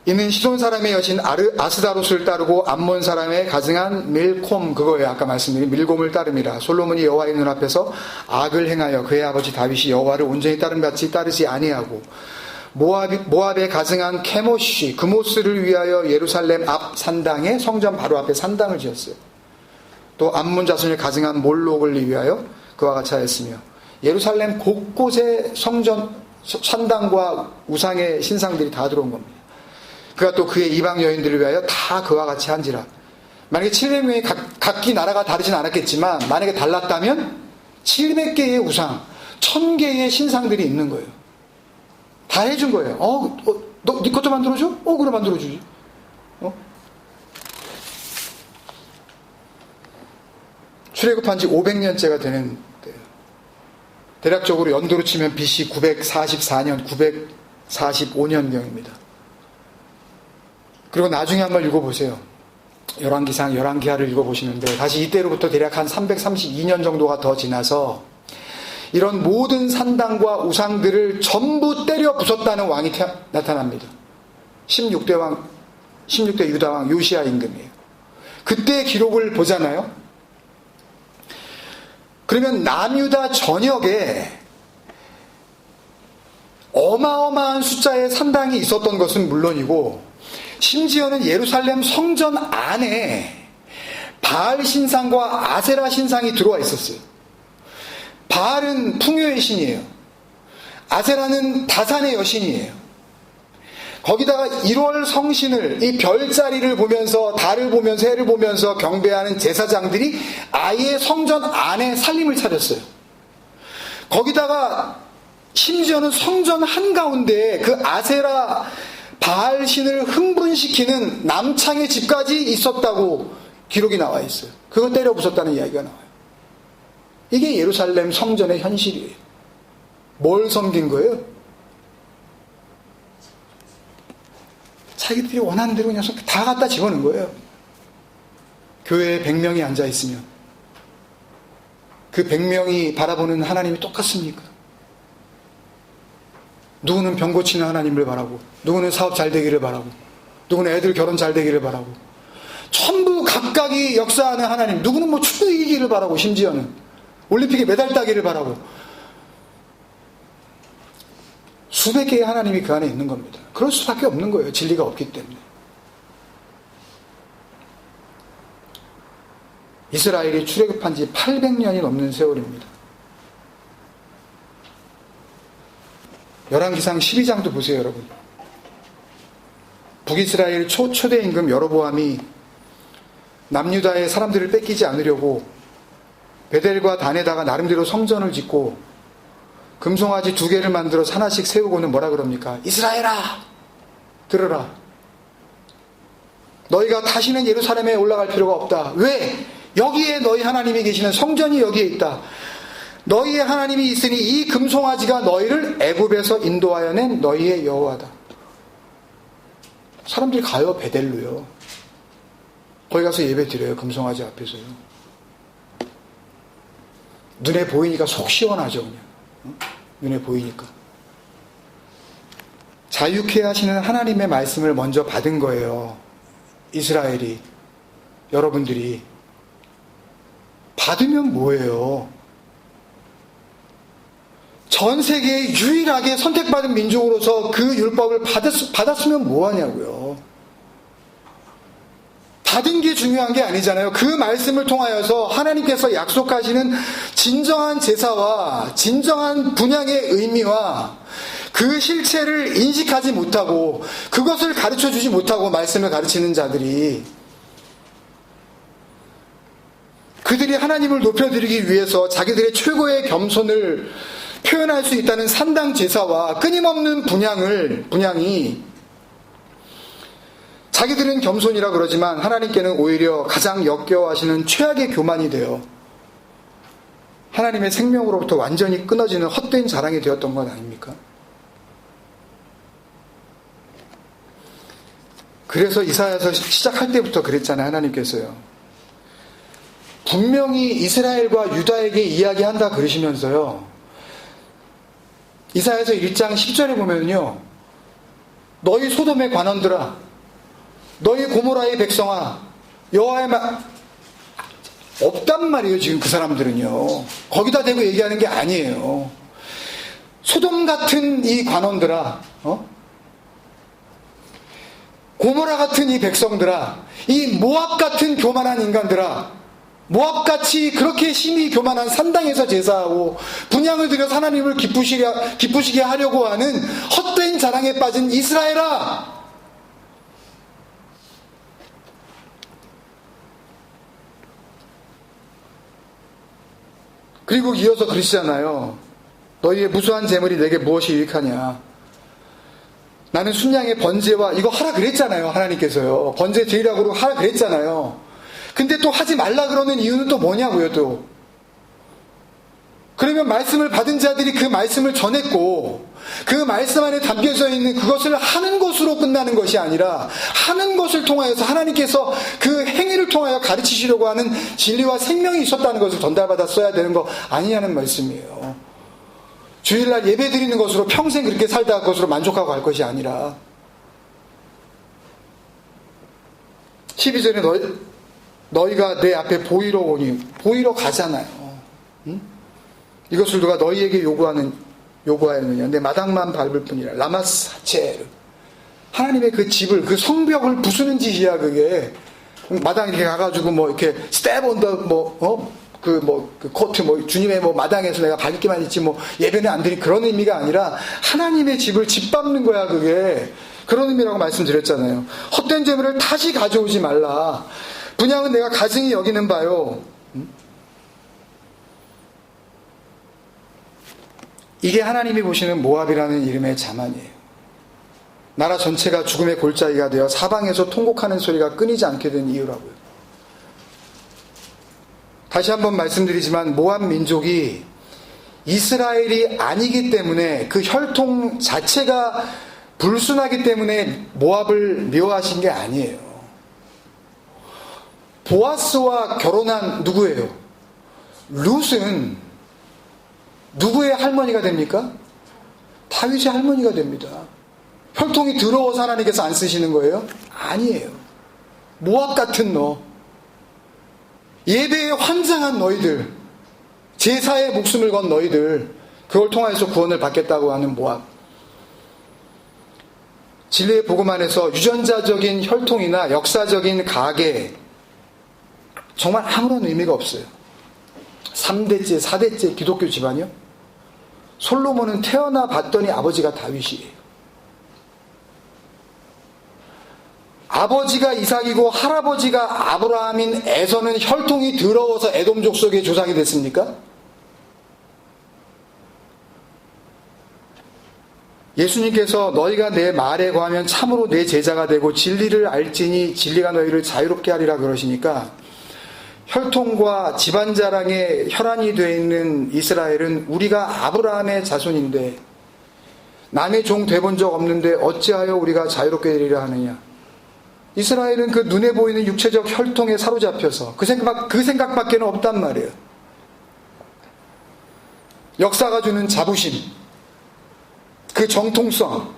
이는 시돈 사람의 여신 아스다롯을 따르고 암몬 사람의 가증한 밀콤, 그거예요. 아까 말씀드린 밀곰을 따름이라. 솔로몬이 여호와의 눈앞에서 악을 행하여 그의 아버지 다윗이 여호와를 온전히 따름같이 따르지 아니하고 모압에 가증한 케모시 그모스를 위하여 예루살렘 앞 산당에 성전 바로 앞에 산당을 지었어요. 또 암몬 자손이 가증한 몰록을 위하여 그와 같이 하였으며 예루살렘 곳곳에 산당과 우상의 신상들이 다 들어온 겁니다. 그가 또 그의 이방 여인들을 위하여 다 그와 같이 한지라. 만약에 700명이 각기 나라가 다르진 않았겠지만 만약에 달랐다면 700개의 우상, 1000개의 신상들이 있는 거예요. 다 해준 거예요. 너 네 것도 만들어줘? 그래 만들어주지. 출애굽한 지 500년째가 되는 때예요. 대략적으로 연도로 치면 BC 944년, 945년경입니다. 그리고 나중에 한번 읽어보세요. 열왕기상, 열왕기하를 읽어보시는데 다시 이때로부터 대략 한 332년 정도가 더 지나서 이런 모든 산당과 우상들을 전부 때려 부쉈다는 왕이 나타납니다. 16대 유다왕 요시야 임금이에요. 그때의 기록을 보잖아요. 그러면 남유다 전역에 어마어마한 숫자의 산당이 있었던 것은 물론이고 심지어는 예루살렘 성전 안에 바알 신상과 아세라 신상이 들어와 있었어요. 바알은 풍요의 신이에요. 아세라는 다산의 여신이에요. 거기다가 1월 성신을, 이 별자리를 보면서, 달을 보면서, 해를 보면서 경배하는 제사장들이 아예 성전 안에 살림을 차렸어요. 거기다가 심지어는 성전 한가운데에 그 아세라 바알 신을 흥분시키는 남창의 집까지 있었다고 기록이 나와 있어요. 그거 때려 부쉈다는 이야기가 나와요. 이게 예루살렘 성전의 현실이에요. 뭘 섬긴 거예요? 자기들이 원하는 대로 그냥 다 갖다 집어넣은 거예요. 교회에 100명이 앉아있으면 그 100명이 바라보는 하나님이 똑같습니까? 누구는 병 고치는 하나님을 바라고, 누구는 사업 잘 되기를 바라고, 누구는 애들 결혼 잘 되기를 바라고, 전부 각각이 역사하는 하나님, 누구는 뭐 축구 이기기를 바라고, 심지어는 올림픽에 메달 따기를 바라고, 수백 개의 하나님이 그 안에 있는 겁니다. 그럴 수밖에 없는 거예요. 진리가 없기 때문에. 이스라엘이 출애굽한 지 800년이 넘는 세월입니다. 열왕기상 12장도 보세요, 여러분. 북이스라엘 초대 임금 여로보암이 남유다의 사람들을 뺏기지 않으려고 베델과 단에다가 나름대로 성전을 짓고 금송아지 2개를 만들어 하나씩 세우고는 뭐라 그럽니까? 이스라엘아, 들으라. 너희가 다시는 예루살렘에 올라갈 필요가 없다. 왜? 여기에 너희 하나님이 계시는 성전이 여기에 있다. 너희의 하나님이 있으니 이 금송아지가 너희를 애굽에서 인도하여 낸 너희의 여호와다. 사람들이 가요, 베델로요. 거기 가서 예배 드려요, 금송아지 앞에서요. 눈에 보이니까 속 시원하죠, 그냥. 눈에 보이니까. 자유케 하시는 하나님의 말씀을 먼저 받은 거예요. 이스라엘이, 여러분들이. 받으면 뭐예요? 전 세계에 유일하게 선택받은 민족으로서 그 율법을 받았으면 뭐하냐고요. 받은 게 중요한 게 아니잖아요. 그 말씀을 통하여서 하나님께서 약속하시는 진정한 제사와 진정한 분향의 의미와 그 실체를 인식하지 못하고 그것을 가르쳐주지 못하고 말씀을 가르치는 자들이, 그들이 하나님을 높여드리기 위해서 자기들의 최고의 겸손을 표현할 수 있다는 산당 제사와 끊임없는 분향이, 자기들은 겸손이라 그러지만 하나님께는 오히려 가장 역겨워하시는 최악의 교만이 되어 하나님의 생명으로부터 완전히 끊어지는 헛된 자랑이 되었던 건 아닙니까? 그래서 이사야서 시작할 때부터 그랬잖아요. 하나님께서요. 분명히 이스라엘과 유다에게 이야기한다 그러시면서요. 이사야서 1장 10절에 보면요. 너희 소돔의 관원들아, 너희 고모라의 백성아, 여호와의 말 없단 말이에요. 지금 그 사람들은요. 거기다 대고 얘기하는 게 아니에요. 소돔 같은 이 관원들아, 고모라 같은 이 백성들아, 이 모압 같은 교만한 인간들아, 모압같이 그렇게 심히 교만한 산당에서 제사하고 분향을 드려서 하나님을 기쁘시게 하려고 하는 헛된 자랑에 빠진 이스라엘아! 그리고 이어서 그러시잖아요. 너희의 무수한 재물이 내게 무엇이 유익하냐. 나는 순양의 번제와 이거 하라 그랬잖아요. 하나님께서요. 번제 드리라고 하라 그랬잖아요. 근데 또 하지 말라 그러는 이유는 또 뭐냐고요, 또. 그러면 말씀을 받은 자들이 그 말씀을 전했고 그 말씀 안에 담겨져 있는 그것을 하는 것으로 끝나는 것이 아니라 하는 것을 통하여서 하나님께서 그 행위를 통하여 가르치시려고 하는 진리와 생명이 있었다는 것을 전달받았어야 되는 거 아니냐는 말씀이에요. 주일날 예배 드리는 것으로 평생 그렇게 살다 것으로 만족하고 갈 것이 아니라 12절에 너희가 내 앞에 보이러 오니 보이러 가잖아요. 응? 이것을 누가 너희에게 요구하였느냐. 내 마당만 밟을 뿐이라. 라마사체르. 하나님의 그 집을, 그 성벽을 부수는 짓이야, 그게. 마당 이렇게 가가지고 이렇게 스텝 온더 그 코트 주님의 마당에서 내가 밟기만 했지 예배는 안 드리 그런 의미가 아니라 하나님의 집을 짓밟는 거야, 그게. 그런 의미라고 말씀드렸잖아요. 헛된 재물을 다시 가져오지 말라. 분향은 내가 가증히 여기는 바요. 이게 하나님이 보시는 모압이라는 이름의 자만이에요. 나라 전체가 죽음의 골짜기가 되어 사방에서 통곡하는 소리가 끊이지 않게 된 이유라고요. 다시 한번 말씀드리지만 모압 민족이 이스라엘이 아니기 때문에 그 혈통 자체가 불순하기 때문에 모압을 미워하신 게 아니에요. 보아스와 결혼한 누구예요? 룻은 누구의 할머니가 됩니까? 다윗의 할머니가 됩니다. 혈통이 더러워서 하나님께서 안 쓰시는 거예요? 아니에요. 모압 같은 너, 예배에 환장한 너희들, 제사에 목숨을 건 너희들, 그걸 통해서 구원을 받겠다고 하는 모압. 진리의 복음 안에서 유전자적인 혈통이나 역사적인 가계 정말 아무런 의미가 없어요. 3대째 4대째 기독교 집안이요? 솔로몬은 태어나 봤더니 아버지가 다윗이에요. 아버지가 이삭이고 할아버지가 아브라함인 에서는 혈통이 더러워서 에돔 족속의 조상이 됐습니까? 예수님께서 너희가 내 말에 거하면 참으로 내 제자가 되고 진리를 알지니 진리가 너희를 자유롭게 하리라 그러시니까 혈통과 집안 자랑에 혈안이 되어 있는 이스라엘은 우리가 아브라함의 자손인데 남의 종 돼본 적 없는데 어찌하여 우리가 자유롭게 되리라 하느냐. 이스라엘은 그 눈에 보이는 육체적 혈통에 사로잡혀서 그 생각밖에는 없단 말이에요. 역사가 주는 자부심, 그 정통성,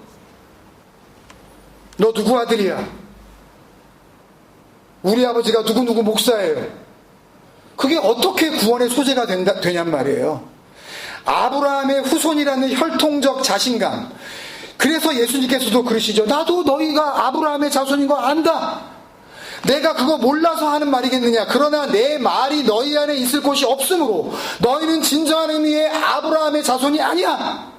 너 누구 아들이야? 우리 아버지가 누구누구 목사예요. 그게 어떻게 구원의 소재가 되냔 말이에요. 아브라함의 후손이라는 혈통적 자신감. 그래서 예수님께서도 그러시죠. 나도 너희가 아브라함의 자손인 거 안다. 내가 그거 몰라서 하는 말이겠느냐. 그러나 내 말이 너희 안에 있을 곳이 없으므로 너희는 진정한 의미의 아브라함의 자손이 아니야.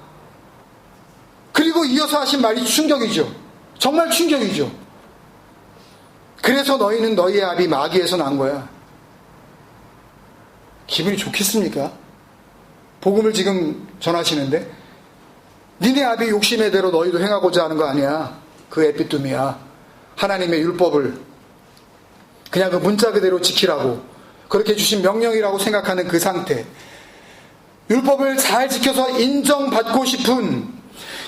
그리고 이어서 하신 말이 충격이죠. 정말 충격이죠. 그래서 너희는 너희의 아비 마귀에서 난 거야. 기분이 좋겠습니까? 복음을 지금 전하시는데 니네 아비 욕심의 대로 너희도 행하고자 하는 거 아니야. 그 에피뚜미야. 하나님의 율법을 그냥 그 문자 그대로 지키라고 그렇게 주신 명령이라고 생각하는 그 상태. 율법을 잘 지켜서 인정받고 싶은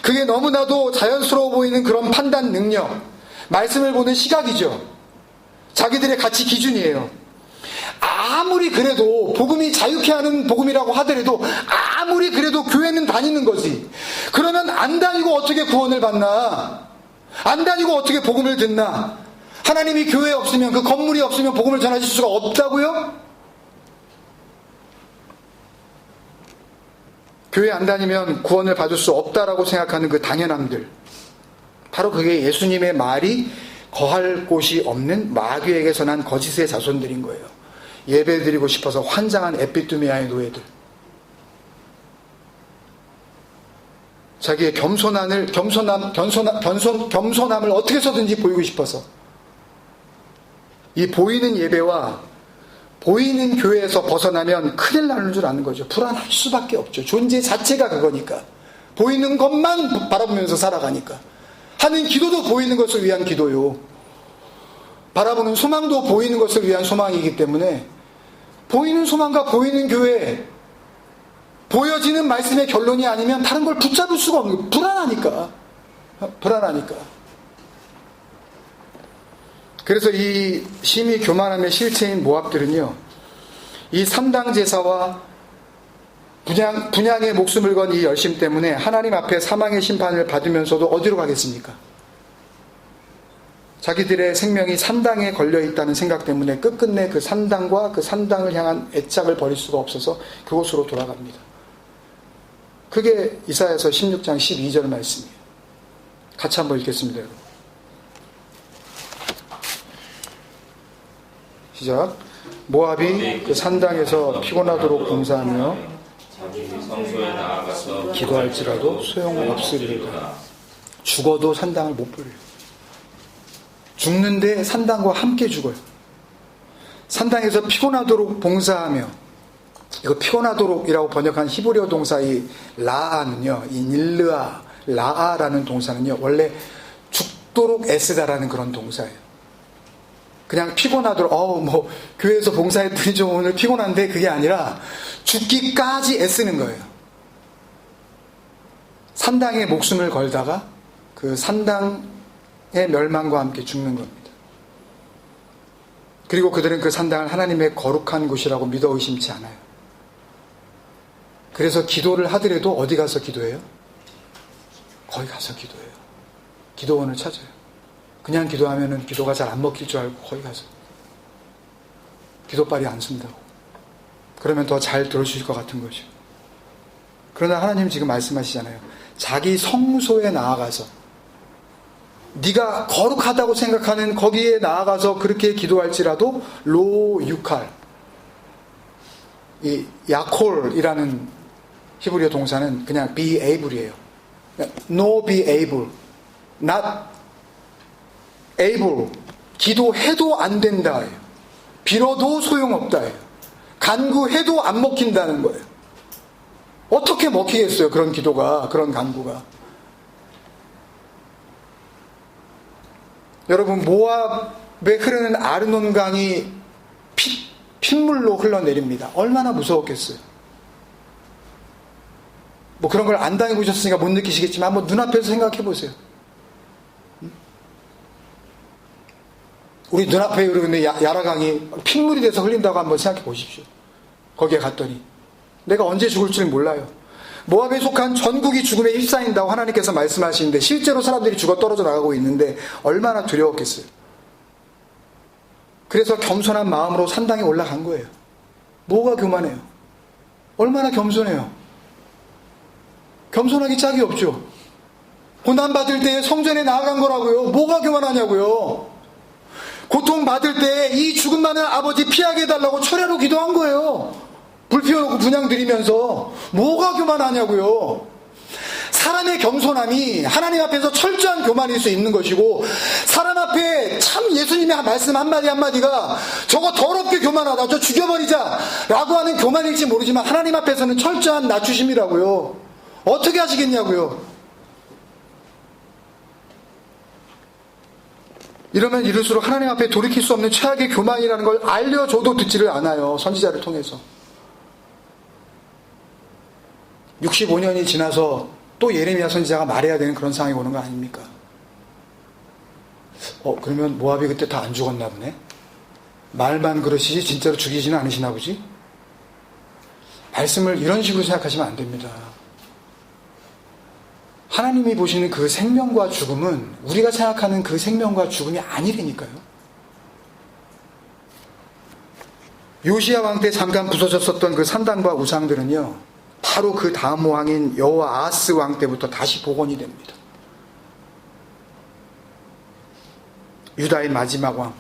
그게 너무나도 자연스러워 보이는 그런 판단 능력, 말씀을 보는 시각이죠. 자기들의 가치 기준이에요. 아무리 그래도 복음이 자유케 하는 복음이라고 하더라도 아무리 그래도 교회는 다니는 거지. 그러면 안 다니고 어떻게 구원을 받나? 안 다니고 어떻게 복음을 듣나? 하나님이 교회에 없으면, 그 건물이 없으면 복음을 전하실 수가 없다고요? 교회 안 다니면 구원을 받을 수 없다라고 생각하는 그 당연함들, 바로 그게 예수님의 말이 거할 곳이 없는 마귀에게서 난 거짓의 자손들인 거예요. 예배드리고 싶어서 환장한 에피두미아의 노예들. 자기의 겸손함을 어떻게 해서든지 보이고 싶어서 이 보이는 예배와 보이는 교회에서 벗어나면 큰일 나는 줄 아는 거죠. 불안할 수밖에 없죠. 존재 자체가 그거니까. 보이는 것만 바라보면서 살아가니까. 하는 기도도 보이는 것을 위한 기도요. 바라보는 소망도 보이는 것을 위한 소망이기 때문에 보이는 소망과 보이는 교회, 보여지는 말씀의 결론이 아니면 다른 걸 붙잡을 수가 없는 거예요. 불안하니까. 그래서 이 심히 교만함의 실체인 모압들은요, 이 산당 제사와 분양의 목숨을 건 이 열심 때문에 하나님 앞에 사망의 심판을 받으면서도 어디로 가겠습니까? 자기들의 생명이 산당에 걸려있다는 생각 때문에 끝끝내 그 산당과 그 산당을 향한 애착을 버릴 수가 없어서 그곳으로 돌아갑니다. 그게 이사야서 16장 12절 말씀이에요. 같이 한번 읽겠습니다, 여러분. 시작. 모압이 그 산당에서 피곤하도록 봉사하며 자기 성소에 나아가서 기도할지라도 소용없으리로다. 죽어도 산당을 못 버려요. 죽는데 산당과 함께 죽어요. 산당에서 피곤하도록 봉사하며, 이거 피곤하도록이라고 번역한 히브리어 동사 이 라아는요, 이 닐르아 라아라는 동사는요, 원래 죽도록 애쓰다라는 그런 동사예요. 그냥 피곤하도록 교회에서 봉사했더니 좀 오늘 피곤한데, 그게 아니라 죽기까지 애쓰는 거예요. 산당에 목숨을 걸다가 그 산당의 멸망과 함께 죽는 겁니다. 그리고 그들은 그 산당을 하나님의 거룩한 곳이라고 믿어 의심치 않아요. 그래서 기도를 하더라도 어디 가서 기도해요? 거기 가서 기도해요. 기도원을 찾아요. 그냥 기도하면은 기도가 잘 안 먹힐 줄 알고 거기 가서 기도빨이 안 쓴다고. 그러면 더 잘 들어주실 것 같은 거죠. 그러나 하나님 지금 말씀하시잖아요. 자기 성소에 나아가서, 네가 거룩하다고 생각하는 거기에 나아가서 그렇게 기도할지라도 로 유칼, 이 야콜이라는 히브리어 동사는 그냥 be able이에요. No be able, not able. 기도해도 안 된다. 빌어도 소용없다. 간구해도 안 먹힌다는 거예요. 어떻게 먹히겠어요? 그런 기도가, 그런 간구가. 여러분, 모압에 흐르는 아르논 강이 핏물로 흘러내립니다. 얼마나 무서웠겠어요. 뭐 그런 걸 안 당해보셨으니까 못 느끼시겠지만 한번 눈앞에서 생각해 보세요. 우리 눈앞에 흐르는 야라강이 핏물이 돼서 흘린다고 한번 생각해 보십시오. 거기에 갔더니 내가 언제 죽을지는 몰라요. 모압에 속한 전국이 죽음에 휩싸인다고 하나님께서 말씀하시는데 실제로 사람들이 죽어 떨어져 나가고 있는데 얼마나 두려웠겠어요. 그래서 겸손한 마음으로 산당에 올라간 거예요. 뭐가 교만해요? 얼마나 겸손해요? 겸손하기 짝이 없죠. 고난받을 때에 성전에 나아간 거라고요. 뭐가 교만하냐고요. 고통받을 때 이 죽음만을 아버지 피하게 해달라고 철야로 기도한 거예요. 불 피워놓고 분향 드리면서. 뭐가 교만하냐고요. 사람의 겸손함이 하나님 앞에서 철저한 교만일 수 있는 것이고, 사람 앞에 참 예수님의 말씀 한마디 한마디가 저거 더럽게 교만하다, 저 죽여버리자 라고 하는 교만일지 모르지만 하나님 앞에서는 철저한 낮추심이라고요. 어떻게 하시겠냐고요. 이러면 이럴수록 하나님 앞에 돌이킬 수 없는 최악의 교만이라는 걸 알려줘도 듣지를 않아요. 선지자를 통해서. 65년이 지나서 또 예레미야 선지자가 말해야 되는 그런 상황이 오는 거 아닙니까? 그러면 모압이 그때 다 안 죽었나 보네? 말만 그러시지 진짜로 죽이지는 않으시나 보지? 말씀을 이런 식으로 생각하시면 안 됩니다. 하나님이 보시는 그 생명과 죽음은 우리가 생각하는 그 생명과 죽음이 아니라니까요. 요시야 왕 때 잠깐 부서졌었던 그 산당과 우상들은요, 바로 그 다음 왕인 여호와 아하스 왕 때부터 다시 복원이 됩니다. 유다의 마지막 왕,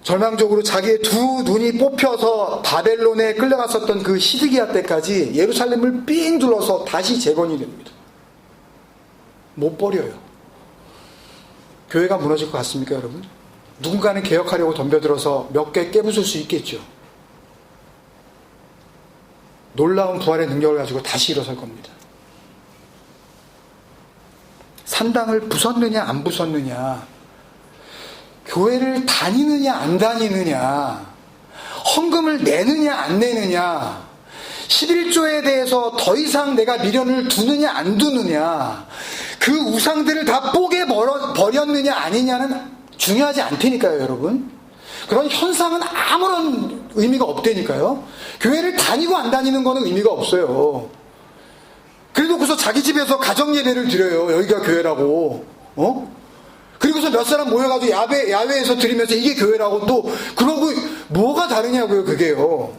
절망적으로 자기의 두 눈이 뽑혀서 바벨론에 끌려갔었던 그 시드기야 때까지 예루살렘을 삥 둘러서 다시 재건이 됩니다. 못 버려요. 교회가 무너질 것 같습니까, 여러분? 누군가는 개혁하려고 덤벼들어서 몇 개 깨부술 수 있겠죠. 놀라운 부활의 능력을 가지고 다시 일어설 겁니다. 산당을 부쉈느냐 안 부쉈느냐, 교회를 다니느냐 안 다니느냐, 헌금을 내느냐 안 내느냐, 11조에 대해서 더 이상 내가 미련을 두느냐 안 두느냐, 그 우상들을 다 뽀개 버렸느냐 아니냐는 중요하지 않다니까요, 여러분. 그런 현상은 아무런 의미가 없다니까요. 교회를 다니고 안 다니는 거는 의미가 없어요. 그래놓고서 자기 집에서 가정예배를 드려요. 여기가 교회라고. 그리고서 몇 사람 모여가지고 야외에서 드리면서 이게 교회라고 또 그러고 뭐가 다르냐고요, 그게요.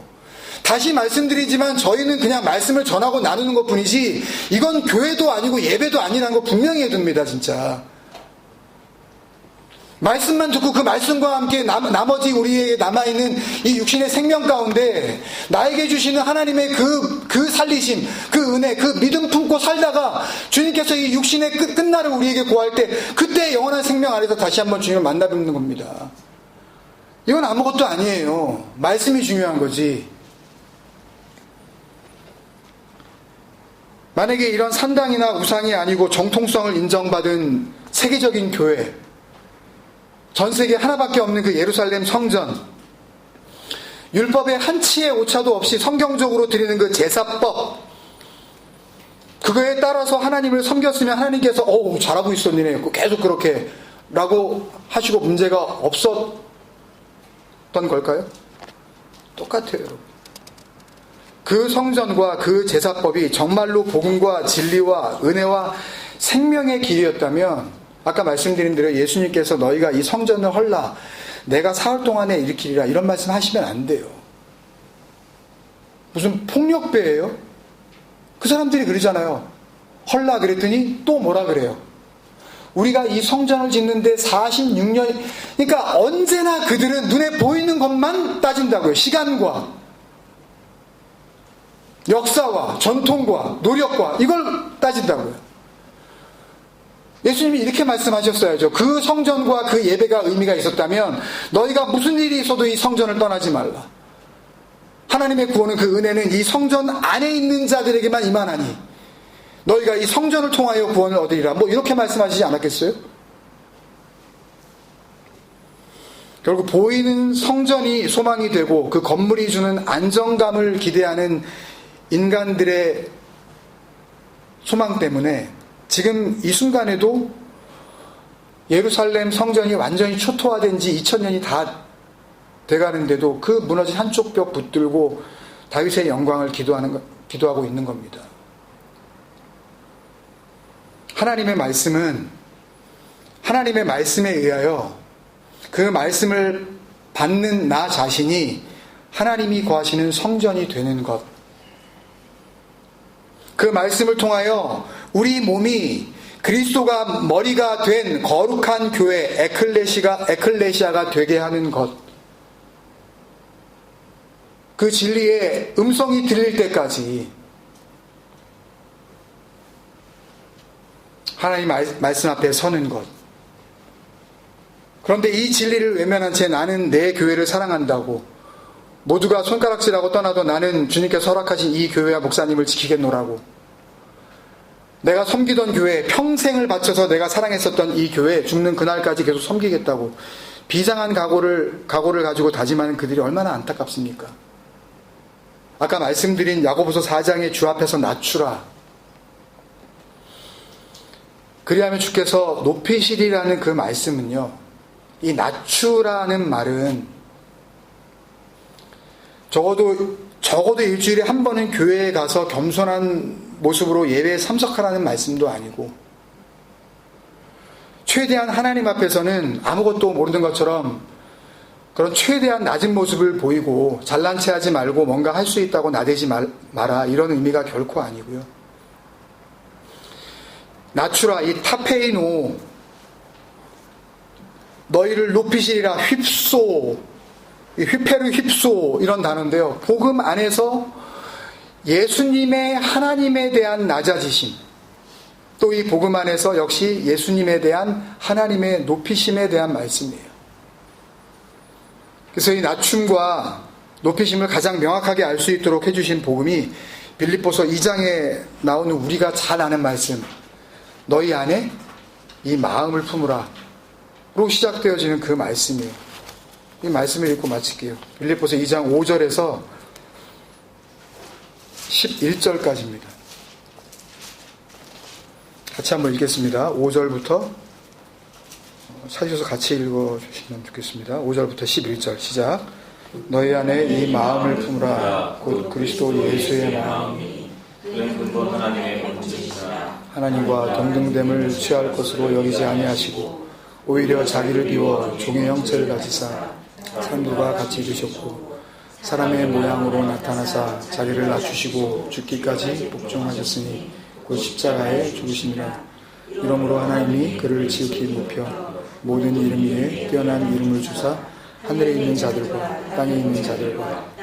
다시 말씀드리지만 저희는 그냥 말씀을 전하고 나누는 것 뿐이지 이건 교회도 아니고 예배도 아니라는 거 분명히 해둡니다, 진짜. 말씀만 듣고 그 말씀과 함께 나머지 우리에게 남아있는 이 육신의 생명 가운데 나에게 주시는 하나님의 그 살리심, 그 은혜, 그 믿음 품고 살다가 주님께서 이 육신의 끝날을 우리에게 구할 때 그때 영원한 생명 안에서 다시 한번 주님을 만나 뵙는 겁니다. 이건 아무것도 아니에요. 말씀이 중요한 거지. 만약에 이런 산당이나 우상이 아니고 정통성을 인정받은 세계적인 교회, 전 세계 하나밖에 없는 그 예루살렘 성전, 율법의 한 치의 오차도 없이 성경적으로 드리는 그 제사법, 그거에 따라서 하나님을 섬겼으면 하나님께서 잘하고 있어 니네 계속 그렇게 라고 하시고 문제가 없었던 걸까요? 똑같아요, 여러분. 그 성전과 그 제사법이 정말로 복음과 진리와 은혜와 생명의 길이었다면 아까 말씀드린 대로 예수님께서 너희가 이 성전을 헐라 내가 사흘 동안에 일으키리라 이런 말씀 하시면 안 돼요. 무슨 폭력배예요? 그 사람들이 그러잖아요. 헐라 그랬더니 또 뭐라 그래요? 우리가 이 성전을 짓는데 46년, 그러니까 언제나 그들은 눈에 보이는 것만 따진다고요. 시간과 역사와 전통과 노력과 이걸 따진다고요. 예수님이 이렇게 말씀하셨어야죠. 그 성전과 그 예배가 의미가 있었다면 너희가 무슨 일이 있어도 이 성전을 떠나지 말라. 하나님의 구원은 그 은혜는 이 성전 안에 있는 자들에게만 임하나니 너희가 이 성전을 통하여 구원을 얻으리라. 뭐 이렇게 말씀하시지 않았겠어요? 결국 보이는 성전이 소망이 되고 그 건물이 주는 안정감을 기대하는 인간들의 소망 때문에 지금 이 순간에도 예루살렘 성전이 완전히 초토화된 지 2000년이 다 돼가는데도 그 무너진 한쪽 벽 붙들고 다윗의 영광을 기도하고 있는 겁니다. 하나님의 말씀은 하나님의 말씀에 의하여 그 말씀을 받는 나 자신이 하나님이 거하시는 성전이 되는 것, 그 말씀을 통하여 우리 몸이 그리스도가 머리가 된 거룩한 교회 에클레시아가 되게 하는 것, 그 진리의 음성이 들릴 때까지 하나님 말씀 앞에 서는 것. 그런데 이 진리를 외면한 채 나는 내 교회를 사랑한다고 모두가 손가락질하고 떠나도 나는 주님께서 허락하신 이 교회와 목사님을 지키겠노라고, 내가 섬기던 교회, 평생을 바쳐서 내가 사랑했었던 이 교회 죽는 그날까지 계속 섬기겠다고 비장한 각오를 가지고 다짐하는 그들이 얼마나 안타깝습니까? 아까 말씀드린 야고보서 4장의 주 앞에서 낮추라, 그리하면 주께서 높이시리라는 그 말씀은요, 이 낮추라는 말은 적어도 일주일에 한 번은 교회에 가서 겸손한 모습으로 예배에 참석하라는 말씀도 아니고, 최대한 하나님 앞에서는 아무것도 모르는 것처럼 그런 최대한 낮은 모습을 보이고 잘난 체 하지 말고 뭔가 할 수 있다고 나대지 마라, 이런 의미가 결코 아니고요. 낮추라, 이 타페이노, 너희를 높이시리라, 휩소, 이 휘페르 휩소 이런 단어인데요. 복음 안에서 예수님의 하나님에 대한 낮아지심, 또 이 복음 안에서 역시 예수님에 대한 하나님의 높이심에 대한 말씀이에요. 그래서 이 낮춤과 높이심을 가장 명확하게 알 수 있도록 해주신 복음이 빌립보서 2장에 나오는 우리가 잘 아는 말씀, 너희 안에 이 마음을 품으라 로 시작되어지는 그 말씀이에요. 이 말씀을 읽고 마칠게요. 빌립보서 2장 5절에서 11절까지입니다. 같이 한번 읽겠습니다. 5절부터 찾으셔서 같이 읽어주시면 좋겠습니다. 5절부터 11절 시작. 너희 안에 이 마음을 품으라. 곧 그리스도 예수의 마음이 그는 근본 하나님의 본체시라. 하나님과 동등됨을 취할 것으로 여기지 아니하시고 오히려 자기를 비워 종의 형체를 가지사 사람들과 같이 드셨고 사람의 모양으로 나타나사 자기를 낮추시고 죽기까지 복종하셨으니 곧 십자가에 죽으심이라. 이러므로 하나님이 그를 지극히 높여 모든 이름 위에 뛰어난 이름을 주사 하늘에 있는 자들과 땅에 있는 자들과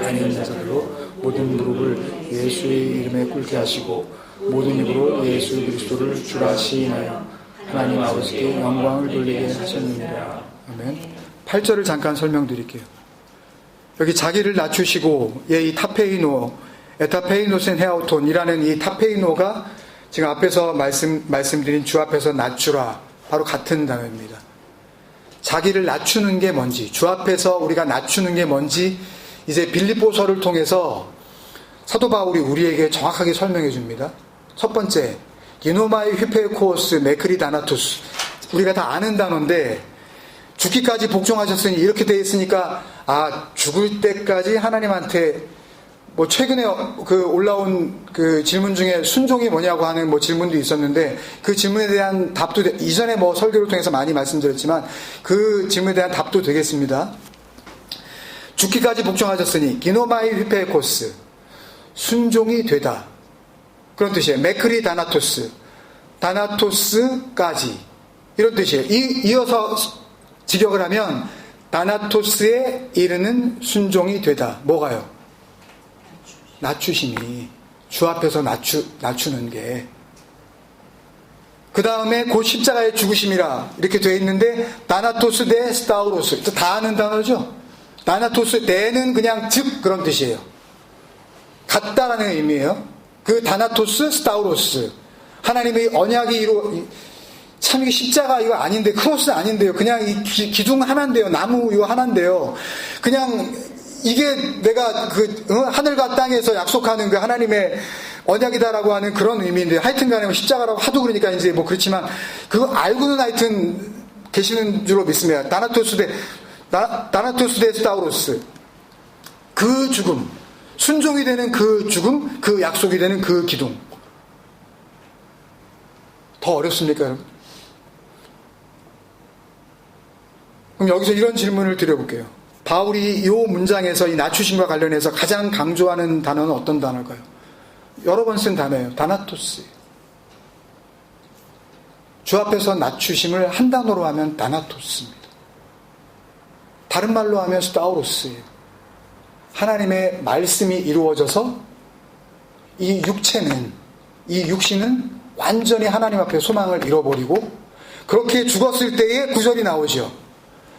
땅에 있는 자들로 모든 무릎을 예수의 이름에 꿇게 하시고 모든 입으로 예수 그리스도를 주라 시인하여 하나님 아버지께 영광을 돌리게 하셨느니라. 아멘. 8절을 잠깐 설명드릴게요. 여기 자기를 낮추시고 이 타페이노, 에타페이노센 헤아우톤이라는 이 타페이노가 지금 앞에서 말씀드린 주 앞에서 낮추라 바로 같은 단어입니다. 자기를 낮추는 게 뭔지, 주 앞에서 우리가 낮추는 게 뭔지 이제 빌립보서를 통해서 사도 바울이 우리에게 정확하게 설명해 줍니다. 첫 번째, 기노마이 휘페코스 메크리 다나투스, 우리가 다 아는 단어인데 죽기까지 복종하셨으니 이렇게 되어 있으니까 죽을 때까지 하나님한테 뭐 최근에 그 올라온 그 질문 중에 순종이 뭐냐고 하는 뭐 질문도 있었는데 그 질문에 대한 답도 이전에 뭐 설교를 통해서 많이 말씀드렸지만 그 질문에 대한 답도 되겠습니다. 죽기까지 복종하셨으니 기노마이 휘페코스 순종이 되다 그런 뜻이에요. 메크리 다나토스 다나토스까지 이런 뜻이에요. 이어서 직역을 하면 다나토스에 이르는 순종이 되다. 뭐가요? 낮추심이 주 앞에서 낮추는 게 그 다음에 곧 십자가의 죽으심이라 이렇게 되어 있는데 다나토스 대 스타우로스 다 아는 단어죠. 다나토스 대는 그냥 즉 그런 뜻이에요. 같다라는 의미예요. 그 다나토스 스타우로스 하나님의 언약이 참 이게 십자가 이거 아닌데 크로스 아닌데요. 그냥 이 기둥 하나인데요. 나무 이거 하나인데요. 그냥 이게 내가 하늘과 땅에서 약속하는 그 하나님의 언약이다라고 하는 그런 의미인데 하여튼 간에 십자가라고 하도 그러니까 이제 뭐 그렇지만 그거 알고는 하여튼 계시는 줄로 믿습니다. 다나토스 대 스타우로스 그 죽음 순종이 되는 그 죽음 그 약속이 되는 그 기둥 더 어렵습니까 여러분? 그럼 여기서 이런 질문을 드려볼게요. 바울이 이 문장에서 이 낮추심과 관련해서 가장 강조하는 단어는 어떤 단어일까요? 여러 번 쓴 단어예요. 다나토스. 주 앞에서 낮추심을 한 단어로 하면 다나토스입니다. 다른 말로 하면 스타우로스예요. 하나님의 말씀이 이루어져서 이 육신은 완전히 하나님 앞에 소망을 잃어버리고 그렇게 죽었을 때에 구절이 나오죠.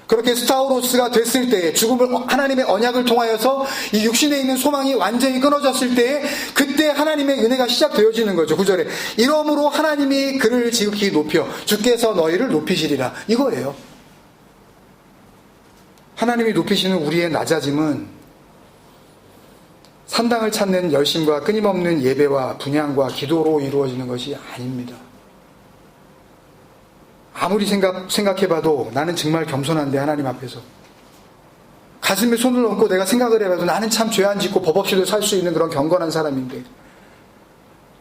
그렇게 스타우로스가 됐을 때에 죽음을 하나님의 언약을 통하여서 이 육신에 있는 소망이 완전히 끊어졌을 때에 그때 하나님의 은혜가 시작되어지는 거죠. 9절에 이러므로 하나님이 그를 지극히 높여 주께서 너희를 높이시리라 이거예요. 하나님이 높이시는 우리의 낮아짐은 산당을 찾는 열심과 끊임없는 예배와 분향과 기도로 이루어지는 것이 아닙니다. 아무리 생각해봐도 나는 정말 겸손한데 하나님 앞에서 가슴에 손을 얹고 내가 생각을 해봐도 나는 참 죄 안 짓고 법 없이도 살 수 있는 그런 경건한 사람인데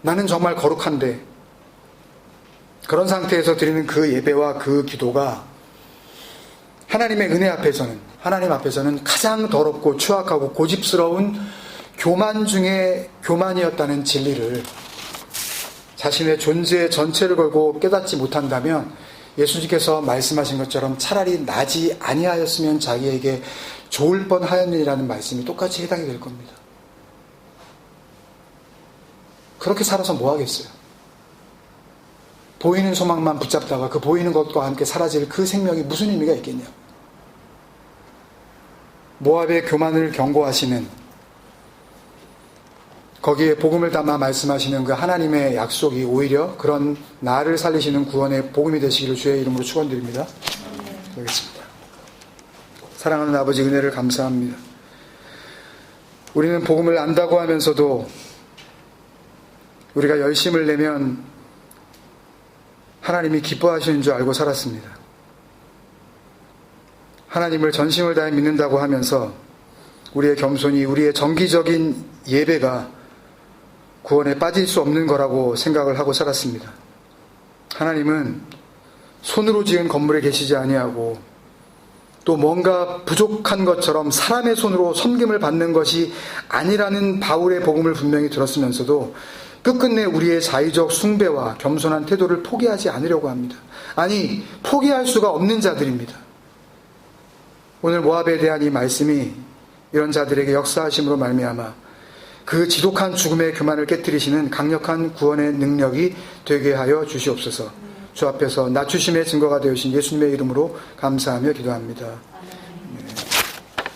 나는 정말 거룩한데 그런 상태에서 드리는 그 예배와 그 기도가 하나님의 은혜 앞에서는 하나님 앞에서는 가장 더럽고 추악하고 고집스러운 교만 중에 교만이었다는 진리를 자신의 존재 전체를 걸고 깨닫지 못한다면 예수님께서 말씀하신 것처럼 차라리 나지 아니하였으면 자기에게 좋을 뻔하였느니라는 말씀이 똑같이 해당이 될 겁니다. 그렇게 살아서 뭐 하겠어요? 보이는 소망만 붙잡다가 그 보이는 것과 함께 사라질 그 생명이 무슨 의미가 있겠냐? 모압의 교만을 경고하시는, 거기에 복음을 담아 말씀하시는 그 하나님의 약속이 오히려 그런 나를 살리시는 구원의 복음이 되시기를 주의 이름으로 축원드립니다. 기도하겠습니다. 사랑하는 아버지, 은혜를 감사합니다. 우리는 복음을 안다고 하면서도 우리가 열심을 내면 하나님이 기뻐하시는 줄 알고 살았습니다. 하나님을 전심을 다해 믿는다고 하면서 우리의 겸손이, 우리의 정기적인 예배가 구원에 빠질 수 없는 거라고 생각을 하고 살았습니다. 하나님은 손으로 지은 건물에 계시지 아니하고 또 뭔가 부족한 것처럼 사람의 손으로 섬김을 받는 것이 아니라는 바울의 복음을 분명히 들었으면서도 끝끝내 우리의 자의적 숭배와 겸손한 태도를 포기하지 않으려고 합니다. 아니, 포기할 수가 없는 자들입니다. 오늘 모압에 대한 이 말씀이 이런 자들에게 역사하심으로 말미암아 그 지독한 죽음의 교만을 깨뜨리시는 강력한 구원의 능력이 되게 하여 주시옵소서. 주 앞에서 낮추심의 증거가 되어주신 예수님의 이름으로 감사하며 기도합니다.